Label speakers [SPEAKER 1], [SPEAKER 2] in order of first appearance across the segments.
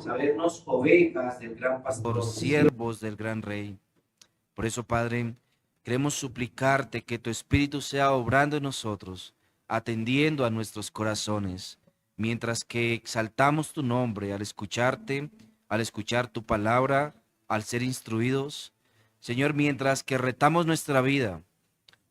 [SPEAKER 1] sabernos ovejas del gran pastor,
[SPEAKER 2] siervos del gran Rey. Por eso, Padre, queremos suplicarte que tu Espíritu sea obrando en nosotros, atendiendo a nuestros corazones, mientras que exaltamos tu nombre al escucharte, al escuchar tu palabra, al ser instruidos. Señor, mientras que retamos nuestra vida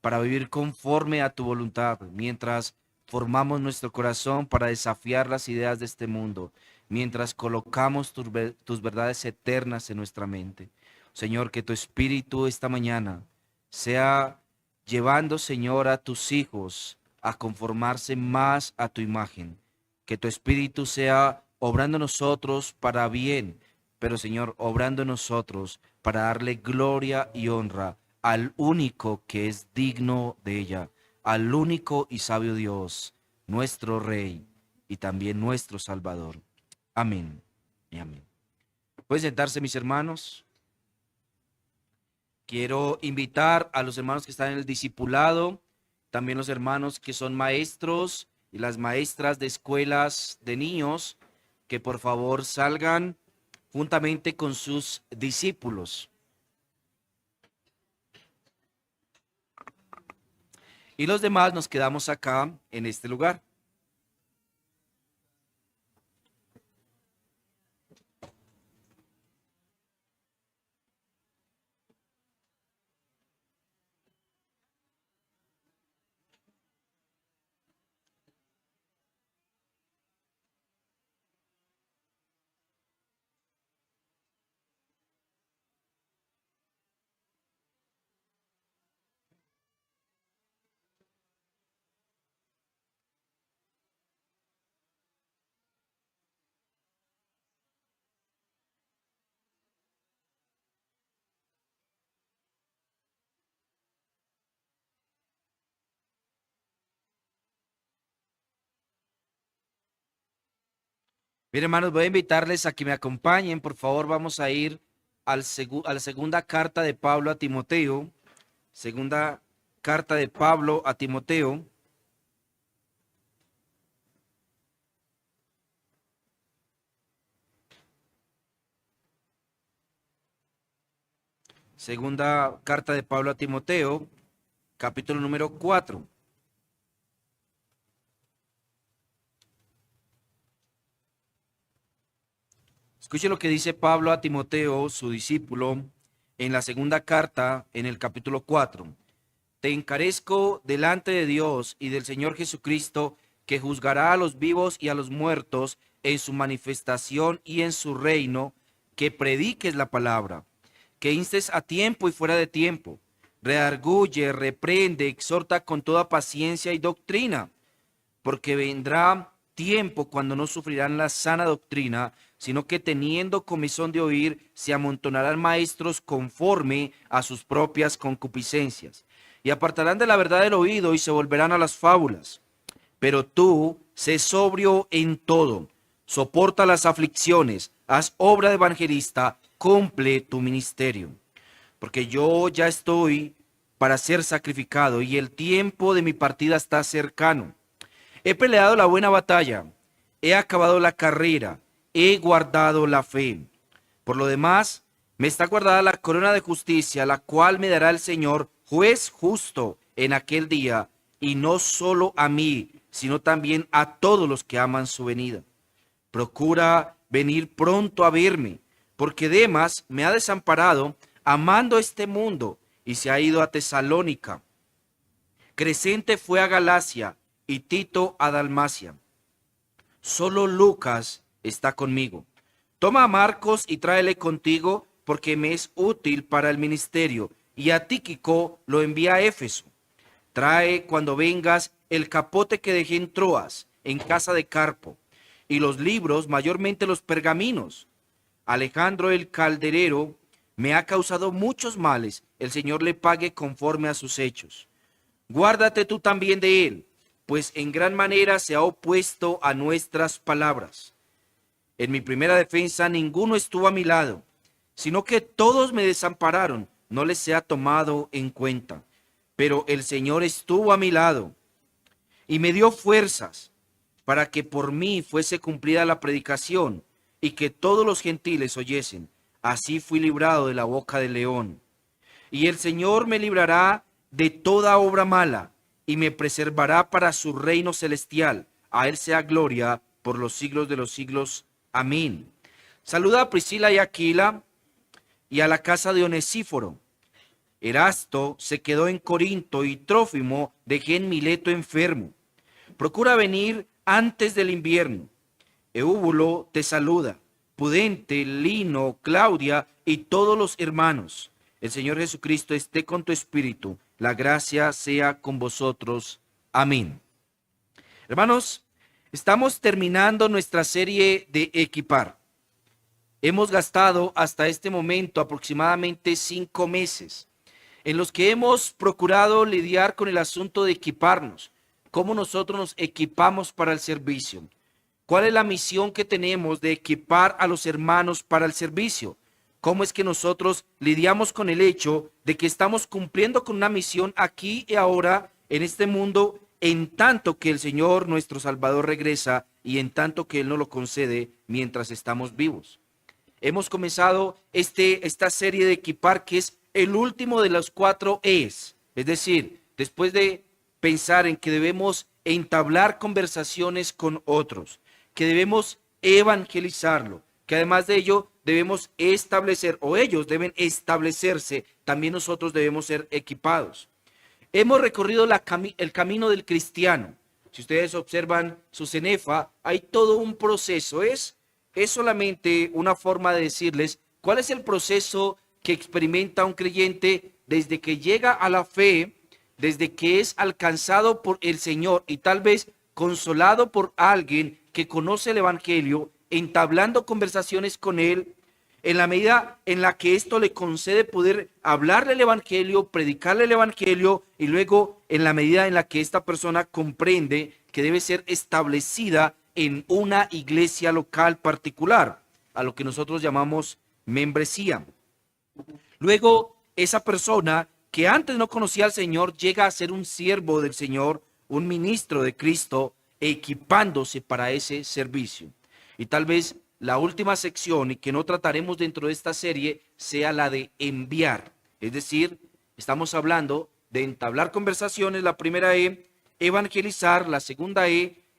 [SPEAKER 2] para vivir conforme a tu voluntad, mientras formamos nuestro corazón para desafiar las ideas de este mundo, mientras colocamos tus verdades eternas en nuestra mente. Señor, que tu Espíritu esta mañana sea llevando, Señor, a tus hijos a conformarse más a tu imagen. Que tu Espíritu sea obrando en nosotros para bien, pero Señor, obrando en nosotros para darle gloria y honra al único que es digno de ella, al único y sabio Dios, nuestro Rey y también nuestro Salvador. Amén y amén. Pueden sentarse, mis hermanos. Quiero invitar a los hermanos que están en el discipulado, también los hermanos que son maestros y las maestras de escuelas de niños, que por favor salgan juntamente con sus discípulos. Y los demás nos quedamos acá en este lugar. Bien, hermanos, voy a invitarles a que me acompañen. Por favor, vamos a ir a la segunda carta de Pablo a Timoteo. Segunda carta de Pablo a Timoteo. Segunda carta de Pablo a Timoteo, capítulo número 4. Escuche lo que dice Pablo a Timoteo, su discípulo, en la segunda carta, en el capítulo 4. Te encarezco delante de Dios y del Señor Jesucristo, que juzgará a los vivos y a los muertos en su manifestación y en su reino, que prediques la palabra, que instes a tiempo y fuera de tiempo, redarguye, reprende, exhorta con toda paciencia y doctrina, porque vendrá tiempo cuando no sufrirán la sana doctrina, sino que teniendo comezón de oír, se amontonarán maestros conforme a sus propias concupiscencias, y apartarán de la verdad el oído y se volverán a las fábulas. Pero tú, sé sobrio en todo, soporta las aflicciones, haz obra de evangelista, cumple tu ministerio. Porque yo ya estoy para ser sacrificado y el tiempo de mi partida está cercano. He peleado la buena batalla, he acabado la carrera, he guardado la fe. Por lo demás, me está guardada la corona de justicia, la cual me dará el Señor, juez justo, en aquel día, y no solo a mí, sino también a todos los que aman su venida. Procura venir pronto a verme, porque Demas me ha desamparado, amando este mundo, y se ha ido a Tesalónica. Crescente fue a Galacia y Tito a Dalmacia. Solo Lucas está conmigo. Toma a Marcos y tráele contigo, porque me es útil para el ministerio, y a Tíquico lo envía a Éfeso. Trae cuando vengas el capote que dejé en Troas, en casa de Carpo, y los libros, mayormente los pergaminos. Alejandro el calderero me ha causado muchos males, el Señor le pague conforme a sus hechos. Guárdate tú también de él, pues en gran manera se ha opuesto a nuestras palabras. En mi primera defensa ninguno estuvo a mi lado, sino que todos me desampararon, no les sea tomado en cuenta. Pero el Señor estuvo a mi lado y me dio fuerzas para que por mí fuese cumplida la predicación y que todos los gentiles oyesen. Así fui librado de la boca del león. Y el Señor me librará de toda obra mala, y me preservará para su reino celestial. A él sea gloria por los siglos de los siglos. Amén. Saluda a Priscila y Aquila y a la casa de Onesíforo. Erasto se quedó en Corinto y Trófimo dejé en Mileto enfermo. Procura venir antes del invierno. Eúbulo te saluda, Pudente, Lino, Claudia y todos los hermanos. El Señor Jesucristo esté con tu espíritu. La gracia sea con vosotros. Amén. Hermanos, estamos terminando nuestra serie de equipar. Hemos gastado hasta este momento aproximadamente 5 meses en los que hemos procurado lidiar con el asunto de equiparnos, cómo nosotros nos equipamos para el servicio. ¿Cuál es la misión que tenemos de equipar a los hermanos para el servicio? ¿Cómo es que nosotros lidiamos con el hecho de que estamos cumpliendo con una misión aquí y ahora en este mundo, en tanto que el Señor nuestro Salvador regresa y en tanto que Él nos lo concede mientras estamos vivos? Hemos comenzado esta serie de equipar, que es el último de los 4 Es decir, después de pensar en que debemos entablar conversaciones con otros, que debemos evangelizarlo, que además de ello debemos establecer, o ellos deben establecerse, también nosotros debemos ser equipados. Hemos recorrido el camino del cristiano. Si ustedes observan su cenefa, hay todo un proceso. Es solamente una forma de decirles cuál es el proceso que experimenta un creyente desde que llega a la fe, desde que es alcanzado por el Señor y tal vez consolado por alguien que conoce el Evangelio, entablando conversaciones con él, en la medida en la que esto le concede poder hablarle el Evangelio, predicarle el Evangelio, y luego en la medida en la que esta persona comprende que debe ser establecida en una iglesia local particular, a lo que nosotros llamamos membresía. Luego, esa persona que antes no conocía al Señor llega a ser un siervo del Señor, un ministro de Cristo, equipándose para ese servicio. Y tal vez la última sección, y que no trataremos dentro de esta serie, sea la de enviar. Es decir, estamos hablando de entablar conversaciones, la primera evangelizar, la segunda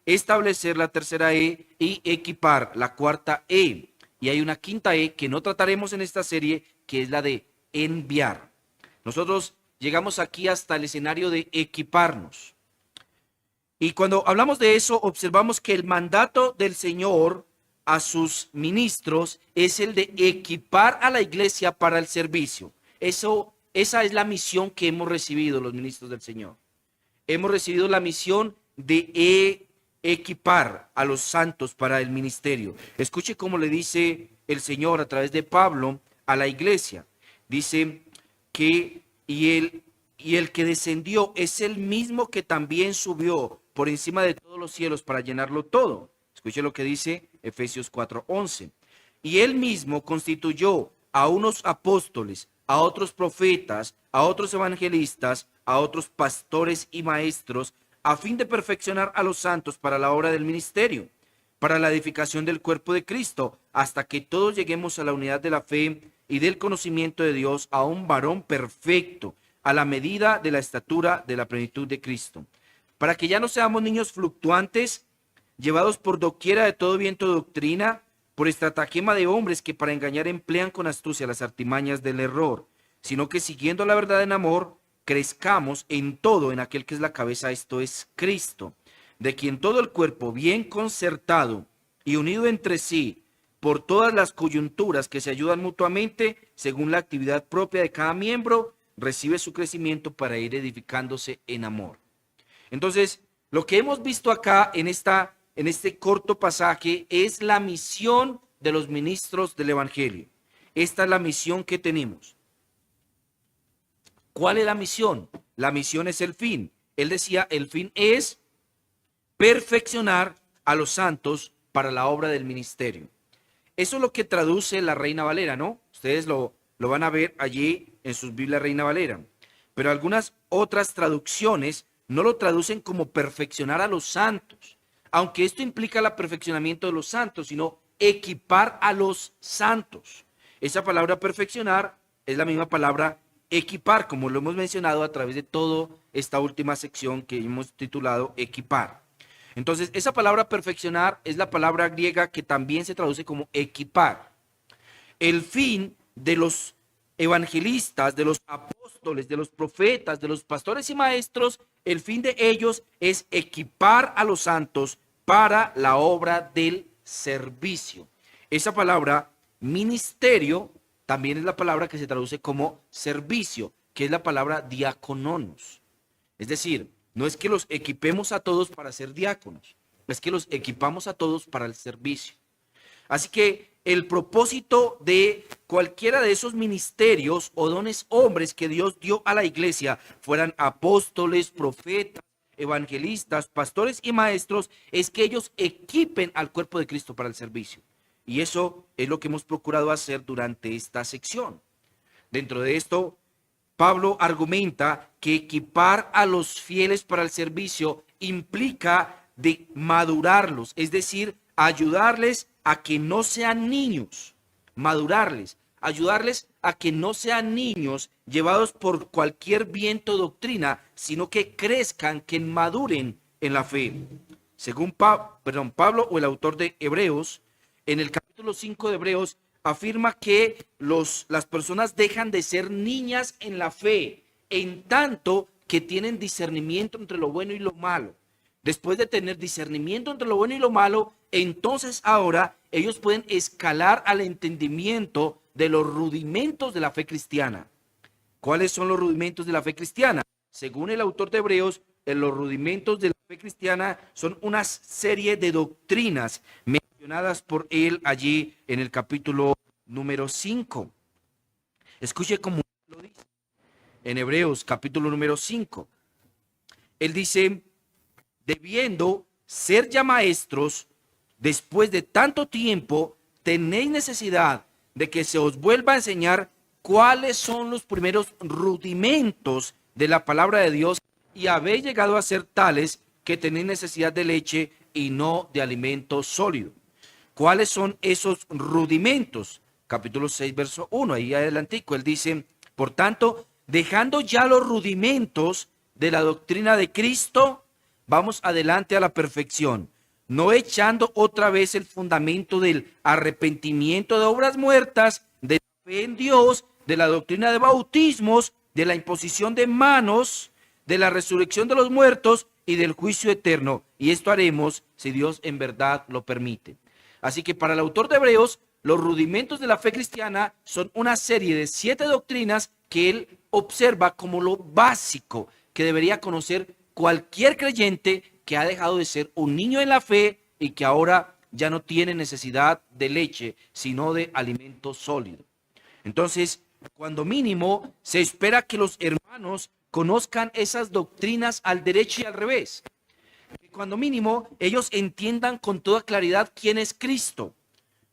[SPEAKER 2] establecer, la tercera y equipar, la cuarta Y hay una quinta que no trataremos en esta serie, que es la de enviar. Nosotros llegamos aquí hasta el escenario de equiparnos. Y cuando hablamos de eso, observamos que el mandato del Señor a sus ministros es el de equipar a la iglesia para el servicio. Esa es la misión que hemos recibido los ministros del Señor. Hemos recibido la misión de equipar a los santos para el ministerio. Escuche cómo le dice el Señor a través de Pablo a la iglesia. Dice que y el que descendió es el mismo que también subió por encima de todos los cielos para llenarlo todo. Escuche lo que dice Efesios 4:11. Y él mismo constituyó a unos apóstoles, a otros profetas, a otros evangelistas, a otros pastores y maestros, a fin de perfeccionar a los santos para la obra del ministerio, para la edificación del cuerpo de Cristo, hasta que todos lleguemos a la unidad de la fe y del conocimiento de Dios, a un varón perfecto, a la medida de la estatura de la plenitud de Cristo, para que ya no seamos niños fluctuantes, llevados por doquiera de todo viento de doctrina, por estratagema de hombres que para engañar emplean con astucia las artimañas del error, sino que siguiendo la verdad en amor, crezcamos en todo en aquel que es la cabeza, esto es Cristo, de quien todo el cuerpo, bien concertado y unido entre sí, por todas las coyunturas que se ayudan mutuamente, según la actividad propia de cada miembro, recibe su crecimiento para ir edificándose en amor. Entonces, lo que hemos visto acá en este corto pasaje es la misión de los ministros del Evangelio. Esta es la misión que tenemos. ¿Cuál es la misión? La misión es el fin. Él decía, el fin es perfeccionar a los santos para la obra del ministerio. Eso es lo que traduce la Reina Valera, ¿no? Ustedes lo van a ver allí en sus Biblias Reina Valera. Pero algunas otras traducciones no lo traducen como perfeccionar a los santos, aunque esto implica el perfeccionamiento de los santos, sino equipar a los santos. Esa palabra perfeccionar es la misma palabra equipar, como lo hemos mencionado a través de toda esta última sección que hemos titulado equipar. Entonces, esa palabra perfeccionar es la palabra griega que también se traduce como equipar. El fin de los evangelistas, de los apóstoles, de los profetas, de los pastores y maestros, el fin de ellos es equipar a los santos para la obra del servicio. Esa palabra ministerio también es la palabra que se traduce como servicio, que es la palabra diacononos. Es decir, no es que los equipemos a todos para ser diáconos, es que los equipamos a todos para el servicio. Así que el propósito de cualquiera de esos ministerios o dones hombres que Dios dio a la iglesia, fueran apóstoles, profetas, evangelistas, pastores y maestros, es que ellos equipen al cuerpo de Cristo para el servicio. Y eso es lo que hemos procurado hacer durante esta sección. Dentro de esto, Pablo argumenta que equipar a los fieles para el servicio implica de madurarlos, es decir, ayudarles a que no sean niños, madurarles, ayudarles a que no sean niños llevados por cualquier viento o doctrina, sino que crezcan, que maduren en la fe. Según Pablo, o el autor de Hebreos, en el capítulo 5 de Hebreos, afirma que las personas dejan de ser niñas en la fe, en tanto que tienen discernimiento entre lo bueno y lo malo. Después de tener discernimiento entre lo bueno y lo malo, entonces ahora ellos pueden escalar al entendimiento de los rudimentos de la fe cristiana. ¿Cuáles son los rudimentos de la fe cristiana? Según el autor de Hebreos, los rudimentos de la fe cristiana son una serie de doctrinas mencionadas por él allí en el capítulo número 5. Escuche cómo lo dice en Hebreos capítulo número 5. Él dice: debiendo ser ya maestros, después de tanto tiempo, tenéis necesidad de que se os vuelva a enseñar cuáles son los primeros rudimentos de la palabra de Dios, y habéis llegado a ser tales que tenéis necesidad de leche y no de alimento sólido. ¿Cuáles son esos rudimentos? Capítulo 6, verso 1, ahí adelantico, él dice: por tanto, dejando ya los rudimentos de la doctrina de Cristo, vamos adelante a la perfección, no echando otra vez el fundamento del arrepentimiento de obras muertas, de la fe en Dios, de la doctrina de bautismos, de la imposición de manos, de la resurrección de los muertos y del juicio eterno. Y esto haremos si Dios en verdad lo permite. Así que para el autor de Hebreos, los rudimentos de la fe cristiana son una serie de 7 doctrinas que él observa como lo básico que debería conocer cualquier creyente que ha dejado de ser un niño en la fe y que ahora ya no tiene necesidad de leche, sino de alimento sólido. Entonces, cuando mínimo, se espera que los hermanos conozcan esas doctrinas al derecho y al revés. Que cuando mínimo, ellos entiendan con toda claridad quién es Cristo,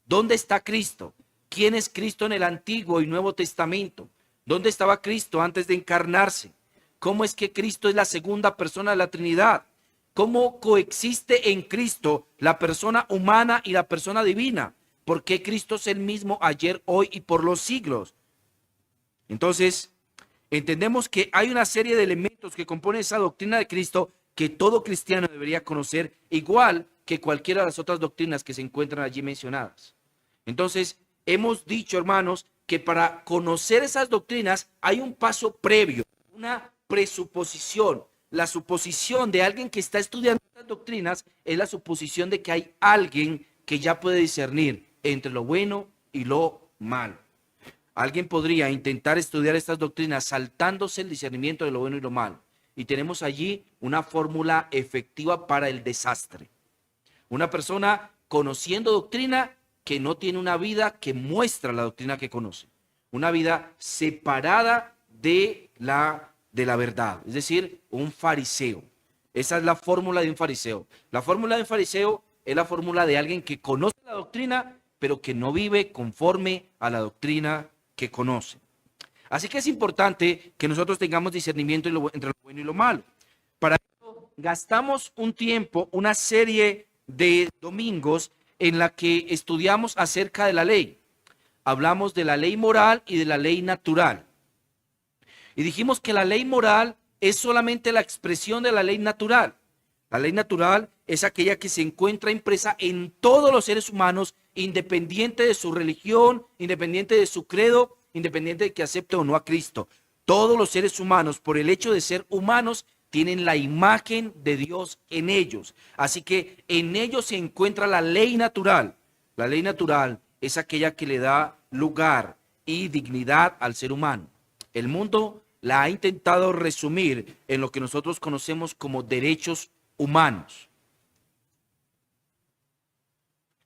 [SPEAKER 2] dónde está Cristo, quién es Cristo en el Antiguo y Nuevo Testamento, dónde estaba Cristo antes de encarnarse, cómo es que Cristo es la segunda persona de la Trinidad, cómo coexiste en Cristo la persona humana y la persona divina, por qué Cristo es el mismo ayer, hoy y por los siglos. Entonces, entendemos que hay una serie de elementos que componen esa doctrina de Cristo que todo cristiano debería conocer, igual que cualquiera de las otras doctrinas que se encuentran allí mencionadas. Entonces, hemos dicho, hermanos, que para conocer esas doctrinas hay un paso previo, una presuposición. La suposición de alguien que está estudiando estas doctrinas es la suposición de que hay alguien que ya puede discernir entre lo bueno y lo malo. Alguien podría intentar estudiar estas doctrinas saltándose el discernimiento de lo bueno y lo malo. Y tenemos allí una fórmula efectiva para el desastre. Una persona conociendo doctrina que no tiene una vida que muestra la doctrina que conoce. Una vida separada de la verdad. Es decir, un fariseo. Esa es la fórmula de un fariseo. La fórmula de un fariseo es la fórmula de alguien que conoce la doctrina, pero que no vive conforme a la doctrina que conoce. Así que es importante que nosotros tengamos discernimiento entre lo bueno y lo malo. Para eso gastamos un tiempo, una serie de domingos en la que estudiamos acerca de la ley. Hablamos de la ley moral y de la ley natural. Y dijimos que la ley moral es solamente la expresión de la ley natural. La ley natural es aquella que se encuentra impresa en todos los seres humanos, independiente de su religión, independiente de su credo, independiente de que acepte o no a Cristo. Todos los seres humanos, por el hecho de ser humanos, tienen la imagen de Dios en ellos. Así que en ellos se encuentra la ley natural. La ley natural es aquella que le da lugar y dignidad al ser humano. El mundo la ha intentado resumir en lo que nosotros conocemos como derechos humanos.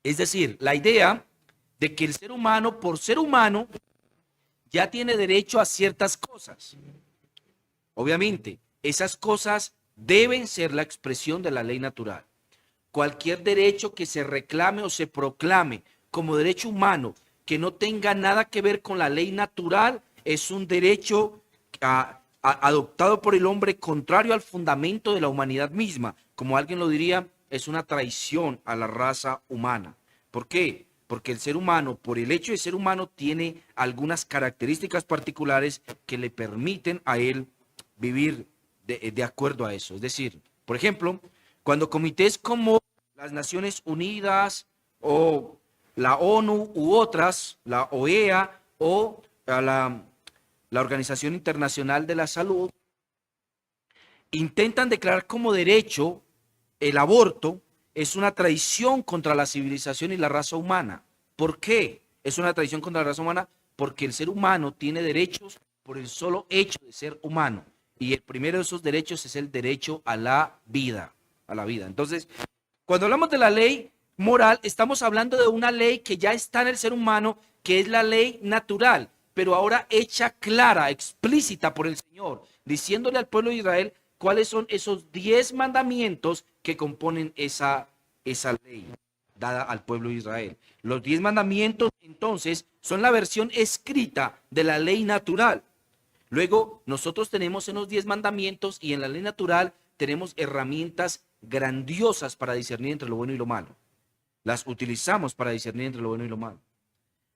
[SPEAKER 2] Es decir, la idea de que el ser humano, por ser humano, ya tiene derecho a ciertas cosas. Obviamente, esas cosas deben ser la expresión de la ley natural. Cualquier derecho que se reclame o se proclame como derecho humano que no tenga nada que ver con la ley natural es un derecho adoptado por el hombre contrario al fundamento de la humanidad misma. Como alguien lo diría, es una traición a la raza humana. ¿Por qué? Porque el ser humano, por el hecho de ser humano, tiene algunas características particulares que le permiten a él vivir de acuerdo a eso. Es decir, por ejemplo, cuando comités como las Naciones Unidas o la ONU u otras, la OEA o la Organización Internacional de la Salud, intentan declarar como derecho el aborto, es una traición contra la civilización y la raza humana. ¿Por qué es una traición contra la raza humana? Porque el ser humano tiene derechos por el solo hecho de ser humano. Y el primero de esos derechos es el derecho a la vida, a la vida. Entonces, cuando hablamos de la ley moral, estamos hablando de una ley que ya está en el ser humano, que es la ley natural, pero ahora hecha clara, explícita por el Señor, diciéndole al pueblo de Israel cuáles son esos 10 mandamientos que componen esa ley dada al pueblo de Israel. Los 10 mandamientos, entonces, son la versión escrita de la ley natural. Luego, nosotros tenemos en los 10 mandamientos y en la ley natural tenemos herramientas grandiosas para discernir entre lo bueno y lo malo. Las utilizamos para discernir entre lo bueno y lo malo.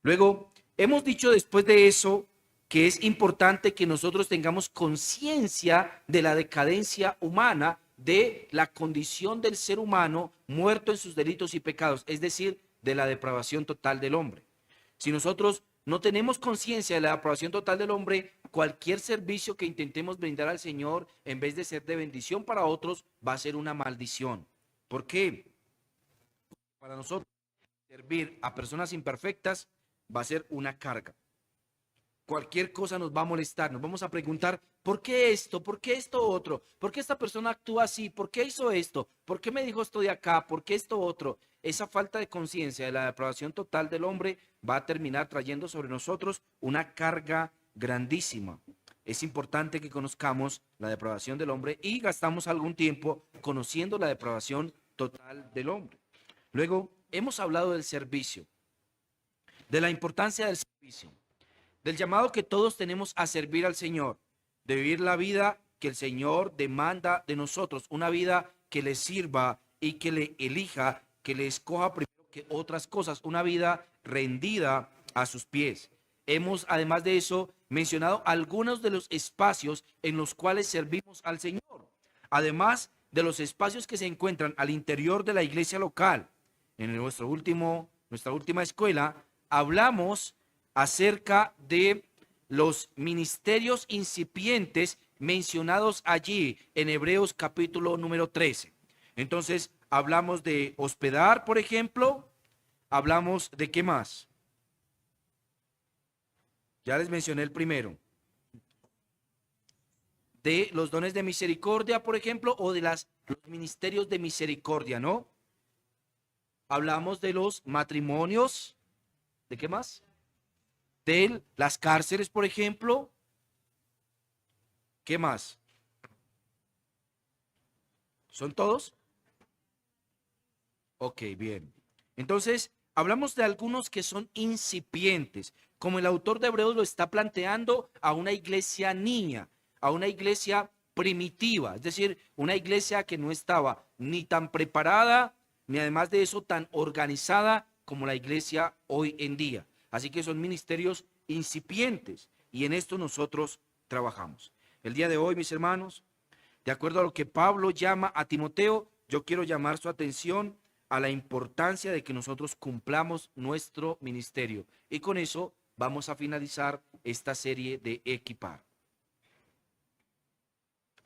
[SPEAKER 2] Luego, hemos dicho después de eso que es importante que nosotros tengamos conciencia de la decadencia humana, de la condición del ser humano muerto en sus delitos y pecados, es decir, de la depravación total del hombre. Si nosotros no tenemos conciencia de la depravación total del hombre, cualquier servicio que intentemos brindar al Señor, en vez de ser de bendición para otros, va a ser una maldición. ¿Por qué? Para nosotros, servir a personas imperfectas va a ser una carga. Cualquier cosa nos va a molestar, nos vamos a preguntar, ¿por qué esto? ¿Por qué esto otro? ¿Por qué esta persona actúa así? ¿Por qué hizo esto? ¿Por qué me dijo esto de acá? ¿Por qué esto otro? Esa falta de conciencia de la depravación total del hombre va a terminar trayendo sobre nosotros una carga grandísima. Es importante que conozcamos la depravación del hombre y gastamos algún tiempo conociendo la depravación total del hombre. Luego, hemos hablado del servicio, de la importancia del servicio, del llamado que todos tenemos a servir al Señor, de vivir la vida que el Señor demanda de nosotros, una vida que le sirva y que le elija, que le escoja primero que otras cosas, una vida rendida a sus pies. Hemos, además de eso, mencionado algunos de los espacios en los cuales servimos al Señor, además de los espacios que se encuentran al interior de la iglesia local. En nuestra última escuela hablamos acerca de los ministerios incipientes mencionados allí en Hebreos capítulo número 13. Entonces, hablamos de hospedar, por ejemplo, hablamos de ¿qué más? Ya les mencioné el primero. De los dones de misericordia, por ejemplo, o de los ministerios de misericordia, ¿no? Hablamos de los matrimonios, ¿de qué más? De las cárceles, por ejemplo. ¿Qué más? ¿Son todos? Ok, bien. Entonces, hablamos de algunos que son incipientes, como el autor de Hebreos lo está planteando a una iglesia niña, a una iglesia primitiva, es decir, una iglesia que no estaba ni tan preparada, ni además de eso tan organizada como la iglesia hoy en día. Así que son ministerios incipientes y en esto nosotros trabajamos. El día de hoy, mis hermanos, de acuerdo a lo que Pablo llama a Timoteo, yo quiero llamar su atención a la importancia de que nosotros cumplamos nuestro ministerio. Y con eso vamos a finalizar esta serie de Equipar.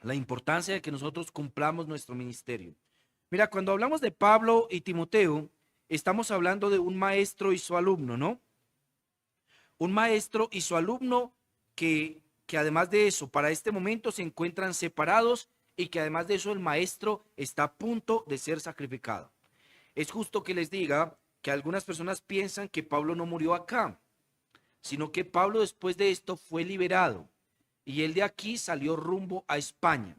[SPEAKER 2] La importancia de que nosotros cumplamos nuestro ministerio. Mira, cuando hablamos de Pablo y Timoteo, estamos hablando de un maestro y su alumno, ¿no? Un maestro y su alumno que además de eso, para este momento se encuentran separados y que además de eso el maestro está a punto de ser sacrificado. Es justo que les diga que algunas personas piensan que Pablo no murió acá, sino que Pablo después de esto fue liberado y él de aquí salió rumbo a España.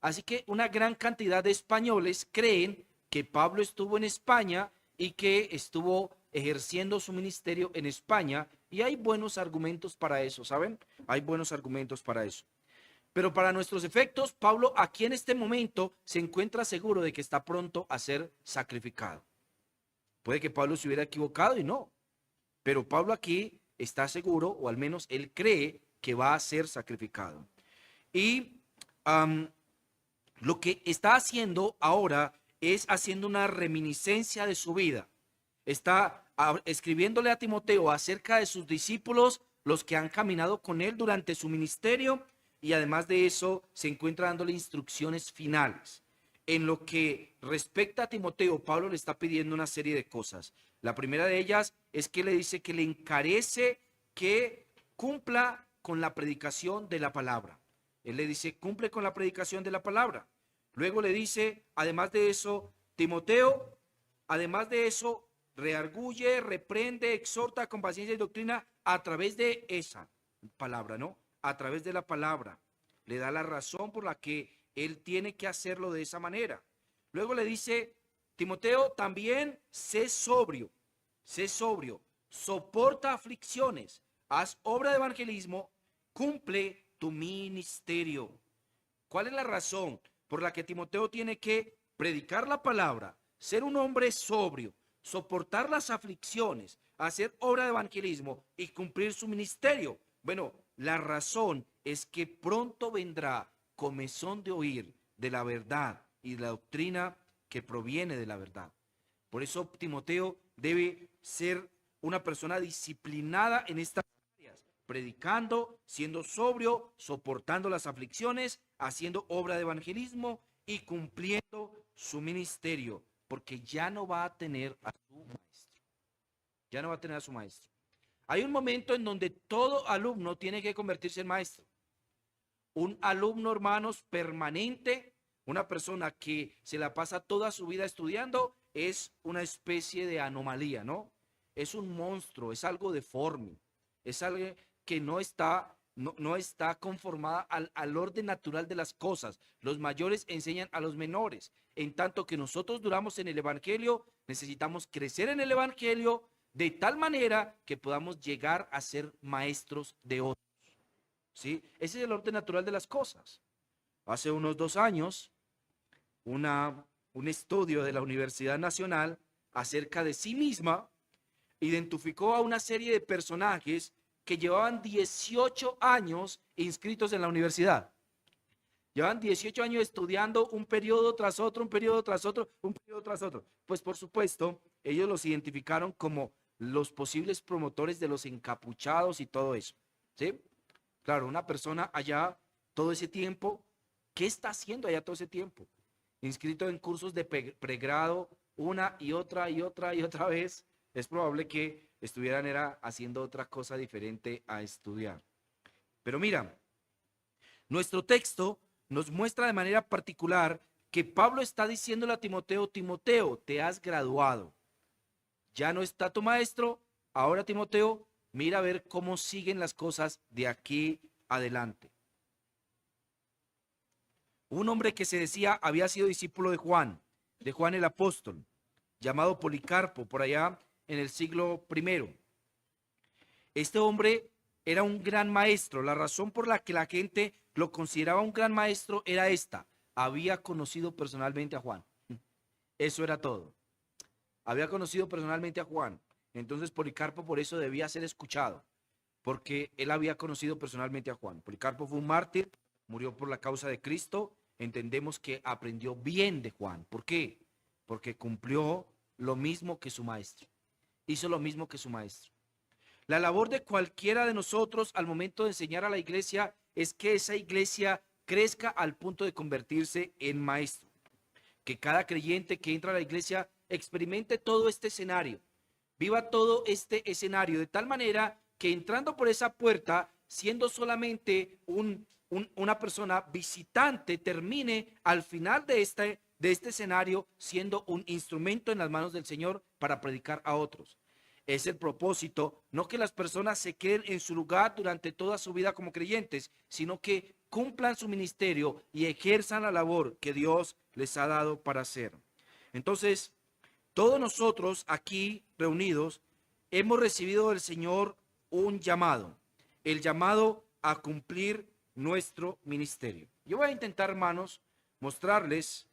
[SPEAKER 2] Así que una gran cantidad de españoles creen que Pablo estuvo en España y que estuvo ejerciendo su ministerio en España, y hay buenos argumentos para eso, ¿saben? Hay buenos argumentos para eso. Pero para nuestros efectos, Pablo aquí en este momento se encuentra seguro de que está pronto a ser sacrificado. Puede que Pablo se hubiera equivocado y no, pero Pablo aquí está seguro, o al menos él cree que va a ser sacrificado. Y lo que está haciendo ahora es haciendo una reminiscencia de su vida. Está escribiéndole a Timoteo acerca de sus discípulos, los que han caminado con él durante su ministerio, y además de eso se encuentra dándole instrucciones finales. En lo que respecta a Timoteo, Pablo le está pidiendo una serie de cosas. La primera de ellas es que le dice que le encarece que cumpla con la predicación de la palabra. Él le dice, cumple con la predicación de la palabra. Luego le dice, además de eso, Timoteo, además de eso, reargulle, reprende, exhorta con paciencia y doctrina a través de esa palabra, ¿no? A través de la palabra. Le da la razón por la que él tiene que hacerlo de esa manera. Luego le dice, Timoteo, también sé sobrio, soporta aflicciones, haz obra de evangelismo, cumple tu ministerio. ¿Cuál es la razón por la que Timoteo tiene que predicar la palabra, ser un hombre sobrio, soportar las aflicciones, hacer obra de evangelismo y cumplir su ministerio? Bueno, la razón es que pronto vendrá comezón de oír de la verdad y de la doctrina que proviene de la verdad. Por eso Timoteo debe ser una persona disciplinada en estas áreas, predicando, siendo sobrio, soportando las aflicciones, haciendo obra de evangelismo y cumpliendo su ministerio, porque ya no va a tener a su maestro. Ya no va a tener a su maestro. Hay un momento en donde todo alumno tiene que convertirse en maestro. Un alumno, hermanos, permanente, una persona que se la pasa toda su vida estudiando, es una especie de anomalía, ¿no? Es un monstruo, es algo deforme, es algo que no está conformada al orden natural de las cosas. Los mayores enseñan a los menores. En tanto que nosotros duramos en el evangelio, necesitamos crecer en el evangelio de tal manera que podamos llegar a ser maestros de otros. ¿Sí? Ese es el orden natural de las cosas. Hace unos 2 años, un estudio de la Universidad Nacional acerca de sí misma identificó a una serie de personajes que llevaban 18 años inscritos en la universidad. Llevan 18 años estudiando un periodo tras otro, un periodo tras otro, un periodo tras otro. Pues por supuesto, ellos los identificaron como los posibles promotores de los encapuchados y todo eso. ¿Sí? Claro, una persona allá todo ese tiempo, ¿qué está haciendo allá todo ese tiempo? Inscrito en cursos de pregrado una y otra vez, es probable que estuvieran haciendo otra cosa diferente a estudiar. Pero mira, nuestro texto nos muestra de manera particular que Pablo está diciéndole a Timoteo, Timoteo, te has graduado. Ya no está tu maestro, ahora Timoteo, mira a ver cómo siguen las cosas de aquí adelante. Un hombre que se decía había sido discípulo de Juan el apóstol, llamado Policarpo, por allá en el siglo I. Este hombre era un gran maestro. La razón por la que la gente lo consideraba un gran maestro era esta: había conocido personalmente a Juan. Eso era todo. había conocido personalmente a Juan. Entonces Policarpo por eso debía ser escuchado, porque él había conocido personalmente a Juan. Policarpo fue un mártir, murió por la causa de Cristo. Entendemos que aprendió bien de Juan. ¿Por qué? Porque cumplió lo mismo que su maestro. Hizo lo mismo que su maestro. La labor de cualquiera de nosotros al momento de enseñar a la iglesia es que esa iglesia crezca al punto de convertirse en maestro. Que cada creyente que entra a la iglesia experimente todo este escenario, viva todo este escenario de tal manera que entrando por esa puerta, siendo solamente una persona visitante, termine al final de este escenario siendo un instrumento en las manos del Señor para predicar a otros. Es el propósito, no que las personas se queden en su lugar durante toda su vida como creyentes, sino que cumplan su ministerio y ejerzan la labor que Dios les ha dado para hacer. Entonces, todos nosotros aquí reunidos hemos recibido del Señor un llamado, el llamado a cumplir nuestro ministerio. Yo voy a intentar, hermanos, mostrarles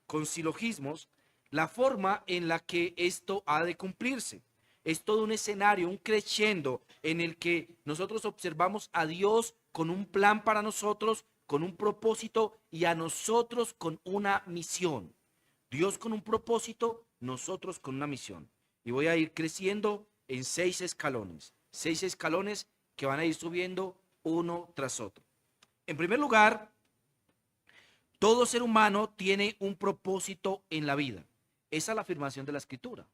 [SPEAKER 2] con silogismos la forma en la que esto ha de cumplirse. Es todo un escenario, un crescendo en el que nosotros observamos a Dios con un plan para nosotros, con un propósito y a nosotros con una misión. Dios con un propósito, nosotros con una misión. Y voy a ir creciendo en 6 escalones. 6 escalones que van a ir subiendo uno tras otro. En primer lugar, todo ser humano tiene un propósito en la vida. Esa es la afirmación de la Escritura.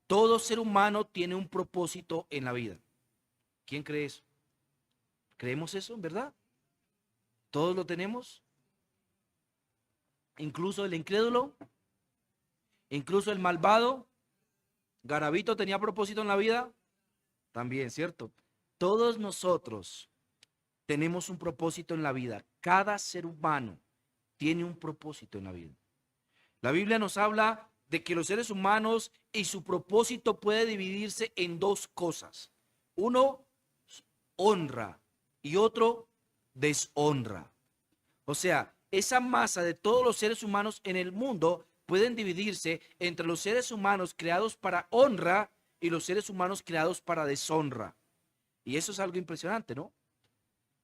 [SPEAKER 2] Todo ser humano tiene un propósito en la vida. ¿Quién cree eso? ¿Creemos eso, en verdad? ¿Todos lo tenemos? Incluso el incrédulo, incluso el malvado. Garabito tenía propósito en la vida. También, ¿cierto? Todos nosotros tenemos un propósito en la vida. Cada ser humano tiene un propósito en la vida. La Biblia nos habla de que los seres humanos y su propósito puede dividirse en 2 cosas. Uno, honra y otro, deshonra. O sea, esa masa de todos los seres humanos en el mundo pueden dividirse entre los seres humanos creados para honra y los seres humanos creados para deshonra. Y eso es algo impresionante, ¿no?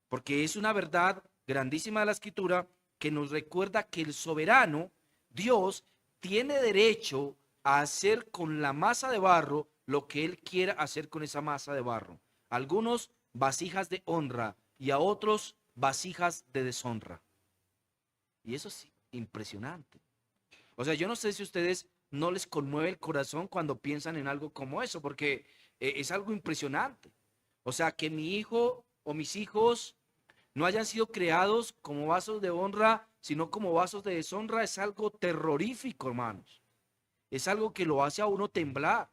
[SPEAKER 2] Porque es una verdad grandísima de la Escritura que nos recuerda que el soberano, Dios, tiene derecho a hacer con la masa de barro lo que Él quiera hacer con esa masa de barro. Algunos vasijas de honra y a otros vasijas de deshonra. Y eso es impresionante. O sea, yo no sé si a ustedes no les conmueve el corazón cuando piensan en algo como eso, porque es algo impresionante. O sea, que mi hijo o mis hijos no hayan sido creados como vasos de honra, sino como vasos de deshonra, es algo terrorífico, hermanos. Es algo que lo hace a uno temblar.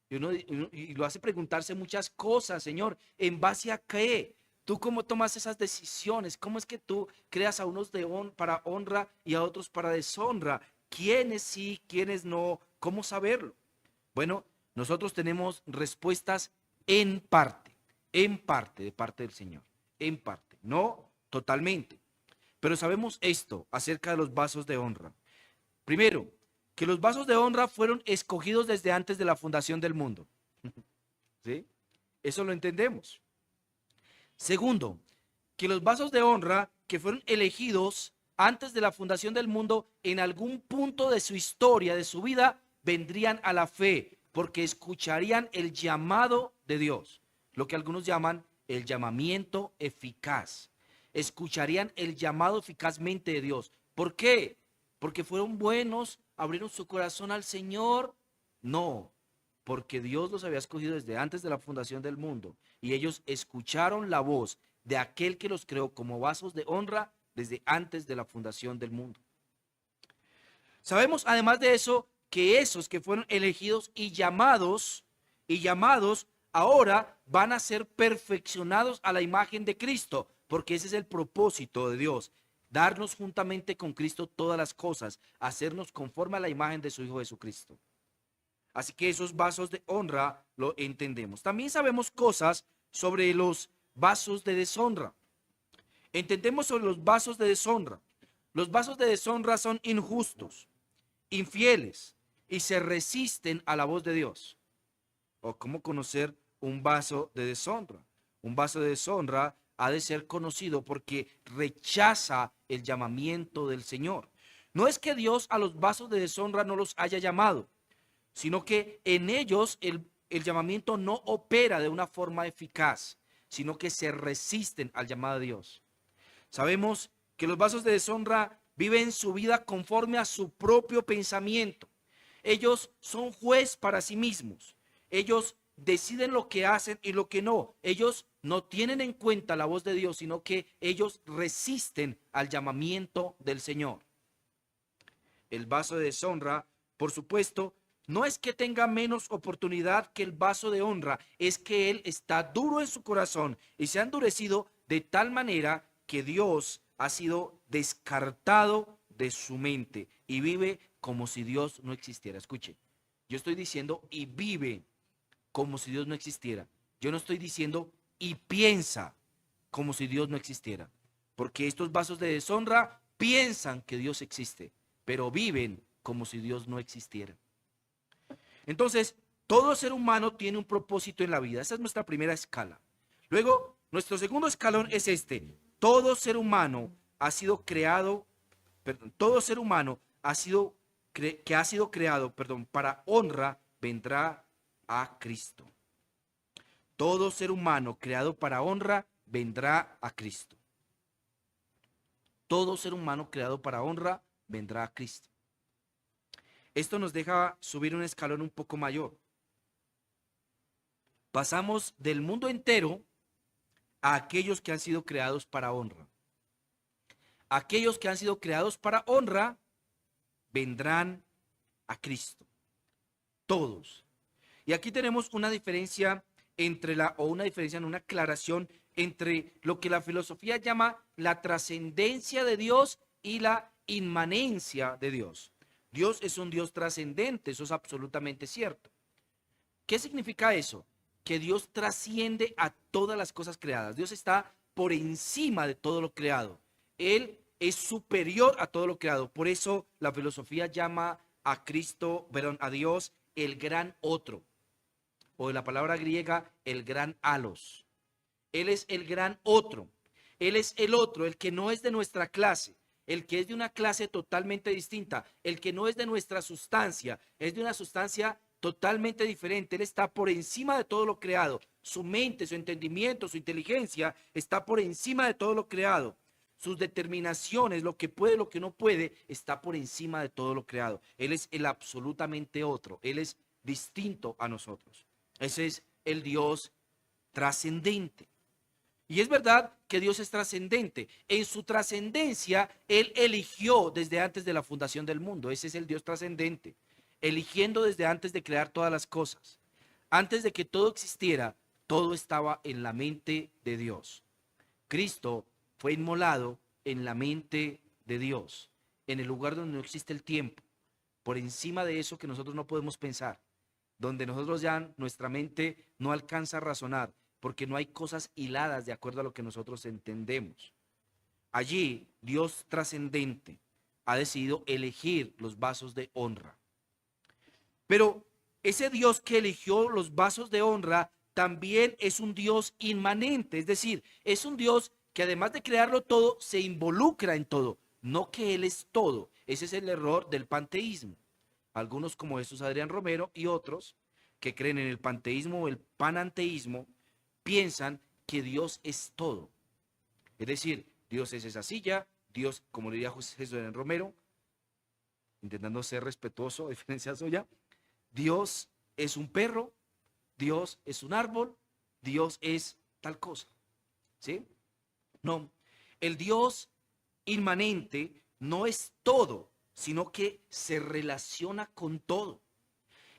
[SPEAKER 2] Y lo hace preguntarse muchas cosas, Señor, ¿en base a qué? ¿Tú cómo tomas esas decisiones? ¿Cómo es que tú creas a unos para honra y a otros para deshonra? ¿Quiénes sí, quiénes no? ¿Cómo saberlo? Bueno, nosotros tenemos respuestas en parte de parte del Señor, en parte, no totalmente. Pero sabemos esto acerca de los vasos de honra. Primero, que los vasos de honra fueron escogidos desde antes de la fundación del mundo. ¿Sí? Eso lo entendemos. Segundo, que los vasos de honra que fueron elegidos antes de la fundación del mundo, en algún punto de su historia, de su vida, vendrían a la fe, porque escucharían el llamado de Dios, lo que algunos llaman el llamamiento eficaz. Escucharían el llamado eficazmente de Dios. ¿Por qué? Porque fueron buenos, abrieron su corazón al Señor. No, porque Dios los había escogido desde antes de la fundación del mundo y ellos escucharon la voz de aquel que los creó como vasos de honra desde antes de la fundación del mundo. Sabemos además de eso que esos que fueron elegidos y llamados ahora van a ser perfeccionados a la imagen de Cristo, porque ese es el propósito de Dios, darnos juntamente con Cristo todas las cosas, hacernos conforme a la imagen de su Hijo Jesucristo. Así que esos vasos de honra lo entendemos. También sabemos cosas sobre los vasos de deshonra. Entendemos sobre los vasos de deshonra. Los vasos de deshonra son injustos, infieles, y se resisten a la voz de Dios. ¿O cómo conocer un vaso de deshonra? Un vaso de deshonra ha de ser conocido porque rechaza el llamamiento del Señor. No es que Dios a los vasos de deshonra no los haya llamado, sino que en ellos el llamamiento no opera de una forma eficaz, sino que se resisten al llamado de Dios. Sabemos que los vasos de deshonra viven su vida conforme a su propio pensamiento. Ellos son juez para sí mismos. Ellos deciden lo que hacen y lo que no. Ellos no tienen en cuenta la voz de Dios, sino que ellos resisten al llamamiento del Señor. El vaso de deshonra, por supuesto, no es que tenga menos oportunidad que el vaso de honra, es que él está duro en su corazón y se ha endurecido de tal manera que Dios ha sido descartado de su mente y vive como si Dios no existiera. Escuche, yo estoy diciendo y vive como si Dios no existiera. Yo no estoy diciendo y piensa como si Dios no existiera. Porque estos vasos de deshonra piensan que Dios existe, pero viven como si Dios no existiera. Entonces, todo ser humano tiene un propósito en la vida. Esa es nuestra primera escala. Luego, nuestro segundo escalón es este. Todo ser humano ha sido creado, todo ser humano ha sido creado, para honra, vendrá a Cristo. Todo ser humano creado para honra vendrá a Cristo. Todo ser humano creado para honra vendrá a Cristo. Esto nos deja subir un escalón un poco mayor. Pasamos del mundo entero a aquellos que han sido creados para honra. Aquellos que han sido creados para honra vendrán a Cristo. Todos. Y aquí tenemos una diferencia una aclaración entre lo que la filosofía llama la trascendencia de Dios y la inmanencia de Dios. Dios es un Dios trascendente, eso es absolutamente cierto. ¿Qué significa eso? Que Dios trasciende a todas las cosas creadas. Dios está por encima de todo lo creado. Él es superior a todo lo creado. Por eso la filosofía llama a Dios el gran otro, o de la palabra griega el gran alos. Él es el gran otro. Él es el otro, el que no es de nuestra clase, el que es de una clase totalmente distinta, el que no es de nuestra sustancia, es de una sustancia totalmente diferente. Él está por encima de todo lo creado. Su mente, su entendimiento, su inteligencia está por encima de todo lo creado. Sus determinaciones, lo que puede, lo que no puede, está por encima de todo lo creado. Él es el absolutamente otro. Él es distinto a nosotros. Ese es el Dios trascendente. Y es verdad que Dios es trascendente. En su trascendencia, Él eligió desde antes de la fundación del mundo. Ese es el Dios trascendente. Eligiendo desde antes de crear todas las cosas. Antes de que todo existiera, todo estaba en la mente de Dios. Cristo fue inmolado en la mente de Dios, en el lugar donde no existe el tiempo, por encima de eso que nosotros no podemos pensar, donde nosotros ya nuestra mente no alcanza a razonar, porque no hay cosas hiladas de acuerdo a lo que nosotros entendemos. Allí, Dios trascendente ha decidido elegir los vasos de honra. Pero ese Dios que eligió los vasos de honra también es un Dios inmanente, es decir, es un Dios que además de crearlo todo, se involucra en todo, no que Él es todo. Ese es el error del panteísmo. Algunos como Jesús Adrián Romero y otros que creen en el panteísmo o el pananteísmo, piensan que Dios es todo. Es decir, Dios es esa silla, Dios, como le diría Jesús Adrián Romero, intentando ser respetuoso a diferencia suya, Dios es un perro, Dios es un árbol, Dios es tal cosa. ¿Sí? No, el Dios inmanente no es todo, sino que se relaciona con todo.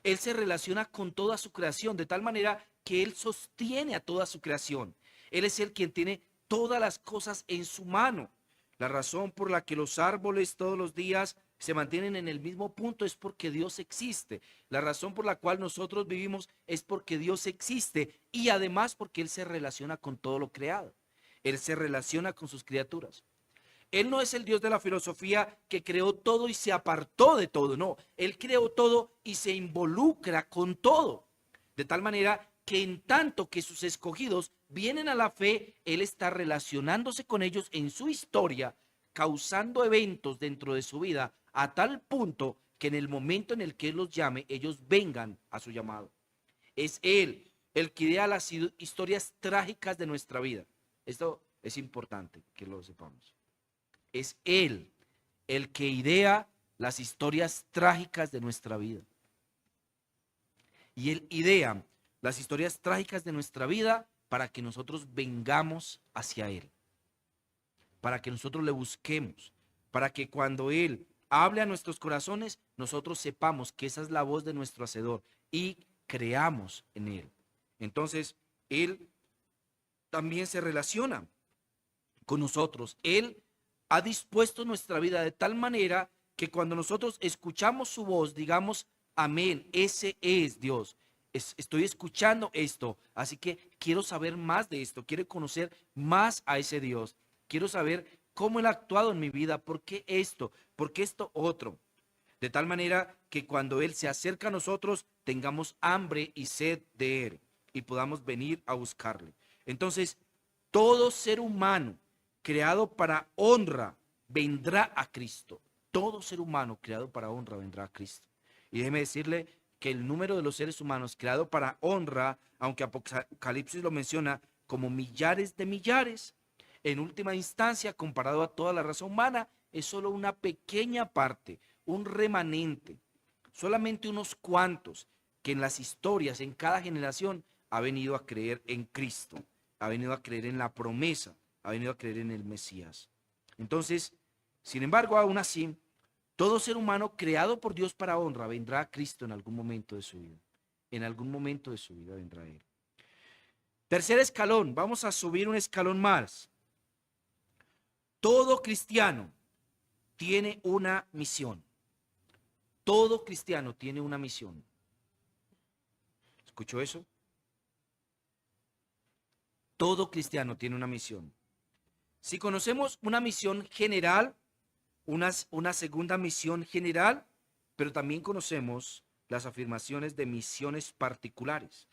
[SPEAKER 2] Él se relaciona con toda su creación, de tal manera que Él sostiene a toda su creación. Él es el quien tiene todas las cosas en su mano. La razón por la que los árboles todos los días se mantienen en el mismo punto es porque Dios existe. La razón por la cual nosotros vivimos es porque Dios existe y además porque Él se relaciona con todo lo creado. Él se relaciona con sus criaturas. Él no es el Dios de la filosofía que creó todo y se apartó de todo. No, Él creó todo y se involucra con todo. De tal manera que en tanto que sus escogidos vienen a la fe, Él está relacionándose con ellos en su historia, causando eventos dentro de su vida a tal punto que en el momento en el que Él los llame, ellos vengan a su llamado. Es Él el que idea las historias trágicas de nuestra vida. Esto es importante que lo sepamos. Es Él el que idea las historias trágicas de nuestra vida. Y Él idea las historias trágicas de nuestra vida para que nosotros vengamos hacia Él, para que nosotros le busquemos, para que cuando Él hable a nuestros corazones, nosotros sepamos que esa es la voz de nuestro Hacedor y creamos en Él. Entonces, Él también se relaciona con nosotros. Él ha dispuesto nuestra vida de tal manera que cuando nosotros escuchamos su voz, digamos, amén, ese es Dios. Estoy escuchando esto, así que quiero saber más de esto, quiero conocer más a ese Dios, quiero saber cómo Él ha actuado en mi vida, por qué esto otro. De tal manera que cuando Él se acerca a nosotros, tengamos hambre y sed de Él y podamos venir a buscarle. Entonces, todo ser humano creado para honra vendrá a Cristo. Todo ser humano creado para honra vendrá a Cristo. Y déjeme decirle que el número de los seres humanos creado para honra, aunque Apocalipsis lo menciona como millares de millares, en última instancia, comparado a toda la raza humana, es solo una pequeña parte, un remanente, solamente unos cuantos que en las historias, en cada generación, ha venido a creer en Cristo, ha venido a creer en la promesa, ha venido a creer en el Mesías. Entonces, sin embargo, aún así, todo ser humano creado por Dios para honra vendrá a Cristo en algún momento de su vida. En algún momento de su vida vendrá Él. Tercer escalón, vamos a subir un escalón más. Todo cristiano tiene una misión. Todo cristiano tiene una misión. ¿Escuchó eso? Todo cristiano tiene una misión. Si conocemos una misión general, una segunda misión general, pero también conocemos las afirmaciones de misiones particulares.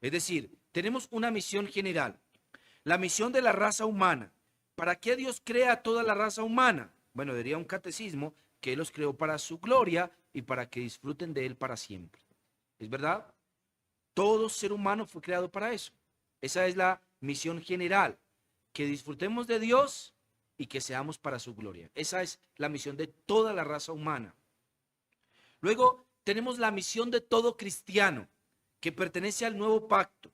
[SPEAKER 2] Es decir, tenemos una misión general, la misión de la raza humana. ¿Para qué Dios crea toda la raza humana? Bueno, diría un catecismo que Él los creó para su gloria y para que disfruten de Él para siempre. ¿Es verdad? Todo ser humano fue creado para eso. Esa es la misión general, que disfrutemos de Dios y que seamos para su gloria. Esa es la misión de toda la raza humana. Luego tenemos la misión de todo cristiano, que pertenece al nuevo pacto.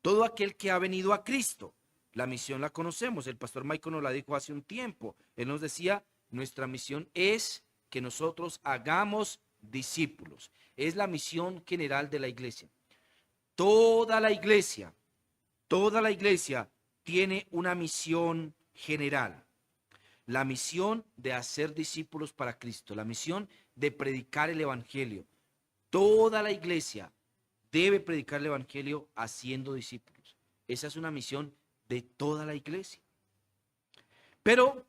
[SPEAKER 2] Todo aquel que ha venido a Cristo. La misión la conocemos, el pastor Michael nos la dijo hace un tiempo. Él nos decía, nuestra misión es que nosotros hagamos discípulos. Es la misión general de la iglesia. Toda la iglesia tiene una misión general. La misión de hacer discípulos para Cristo, la misión de predicar el evangelio. Toda la iglesia debe predicar el evangelio haciendo discípulos. Esa es una misión de toda la iglesia. Pero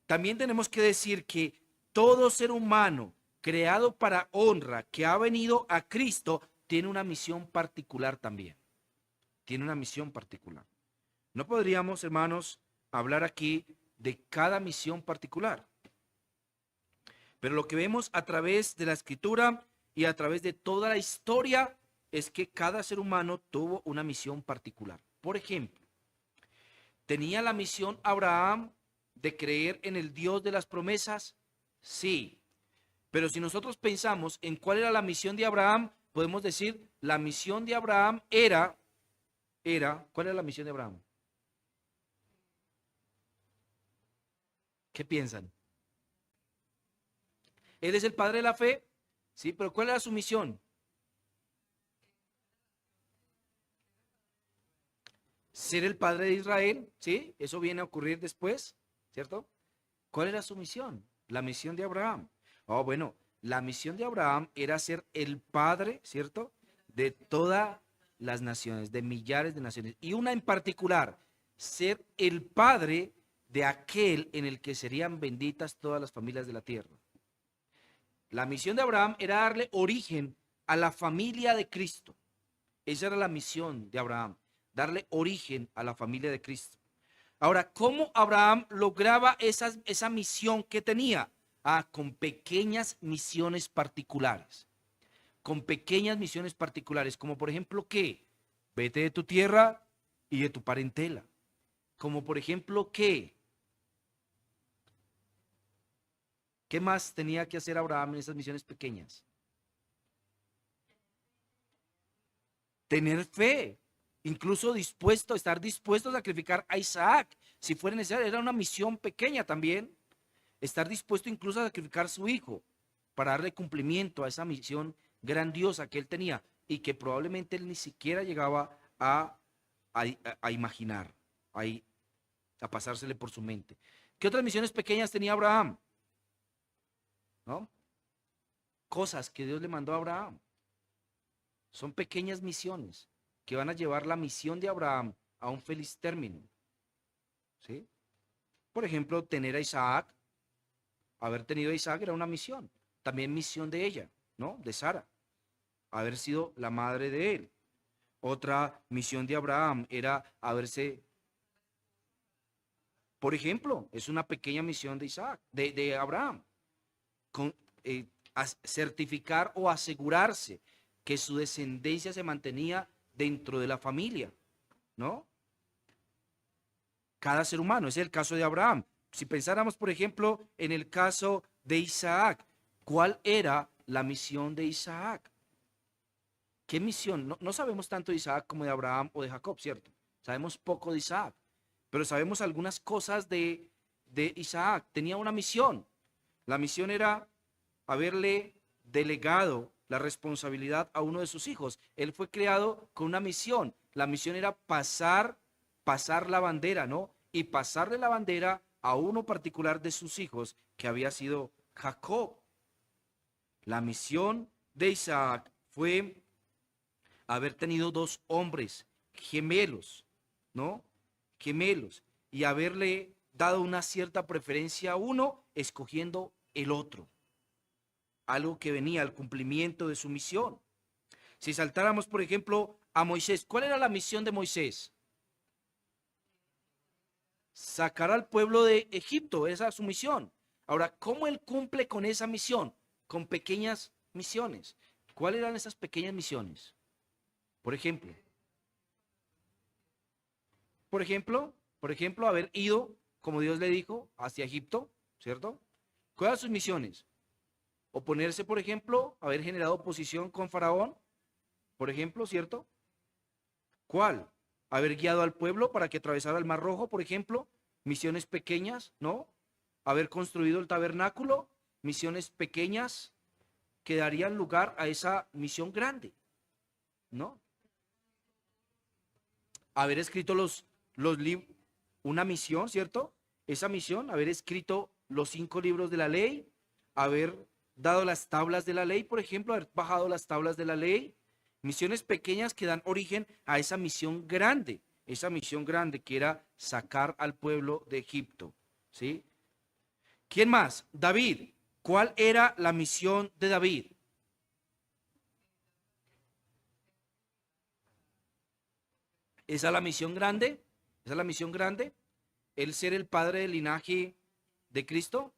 [SPEAKER 2] también tenemos que decir que todo ser humano creado para honra, que ha venido a Cristo, tiene una misión particular también. Tiene una misión particular. No podríamos, hermanos, hablar aquí de cada misión particular. Pero lo que vemos a través de la Escritura y a través de toda la historia es que cada ser humano tuvo una misión particular. Por ejemplo, ¿tenía la misión Abraham de creer en el Dios de las promesas? Sí. Pero si nosotros pensamos en cuál era la misión de Abraham, podemos decir, la misión de Abraham era, ¿cuál era la misión de Abraham? ¿Qué piensan? Él es el padre de la fe, sí, pero ¿cuál era su misión? Ser el padre de Israel, sí, eso viene a ocurrir después, ¿cierto? ¿Cuál era su misión? La misión de Abraham. Oh, bueno, la misión de Abraham era ser el padre, ¿cierto? De todas las naciones, de millares de naciones. Y una en particular, ser el padre de aquel en el que serían benditas todas las familias de la tierra. La misión de Abraham era darle origen a la familia de Cristo. Esa era la misión de Abraham, darle origen a la familia de Cristo. Ahora, ¿cómo Abraham lograba esa misión que tenía? Con pequeñas misiones particulares. Con pequeñas misiones particulares, como por ejemplo, ¿qué? Vete de tu tierra y de tu parentela. Como por ejemplo, ¿qué? ¿Qué más tenía que hacer Abraham en esas misiones pequeñas? Tener fe, incluso estar dispuesto a sacrificar a Isaac, si fuera necesario. Era una misión pequeña también, estar dispuesto incluso a sacrificar a su hijo para darle cumplimiento a esa misión grandiosa que él tenía y que probablemente él ni siquiera llegaba a imaginar, a pasársele por su mente. ¿Qué otras misiones pequeñas tenía Abraham? ¿No? Cosas que Dios le mandó a Abraham. Son pequeñas misiones que van a llevar la misión de Abraham a un feliz término. ¿Sí? Por ejemplo, tener a Isaac, haber tenido a Isaac era una misión. También misión de ella, ¿no? De Sara, haber sido la madre de él. Otra misión de Abraham era por ejemplo, es una pequeña misión de Isaac, de Abraham, certificar o asegurarse que su descendencia se mantenía dentro de la familia, ¿no? Cada ser humano, ese es el caso de Abraham. Si pensáramos, por ejemplo, en el caso de Isaac, ¿cuál era la misión de Isaac? ¿Qué misión? No sabemos tanto de Isaac como de Abraham o de Jacob, ¿cierto? Sabemos poco de Isaac, pero sabemos algunas cosas de Isaac. Tenía una misión. La misión era haberle delegado la responsabilidad a uno de sus hijos. Él fue creado con una misión. La misión era pasar la bandera, ¿no? Y pasarle la bandera a uno particular de sus hijos, que había sido Jacob. La misión de Isaac fue haber tenido dos hombres gemelos, ¿no? Gemelos, y haberle dado una cierta preferencia a uno, escogiendo el otro. Algo que venía al cumplimiento de su misión. Si saltáramos, por ejemplo, a Moisés, ¿cuál era la misión de Moisés? Sacar al pueblo de Egipto, esa es su misión. Ahora, ¿cómo él cumple con esa misión? Con pequeñas misiones. ¿Cuáles eran esas pequeñas misiones? Por ejemplo, haber ido, como Dios le dijo, hacia Egipto, ¿cierto? ¿Cuáles eran sus misiones? Oponerse, por ejemplo, haber generado oposición con Faraón, por ejemplo, ¿cierto? ¿Cuál? Haber guiado al pueblo para que atravesara el Mar Rojo, por ejemplo. Misiones pequeñas, ¿no? Haber construido el tabernáculo, misiones pequeñas que darían lugar a esa misión grande, ¿no? Haber escrito los libros, una misión, ¿cierto? Esa misión, haber escrito los 5 libros de la ley, haber dado las tablas de la ley, por ejemplo, haber bajado las tablas de la ley, misiones pequeñas que dan origen a esa misión grande que era sacar al pueblo de Egipto, ¿sí? ¿Quién más? David. ¿Cuál era la misión de David? ¿Esa es la misión grande? ¿Esa es la misión grande? ¿El ser el padre del linaje de Cristo?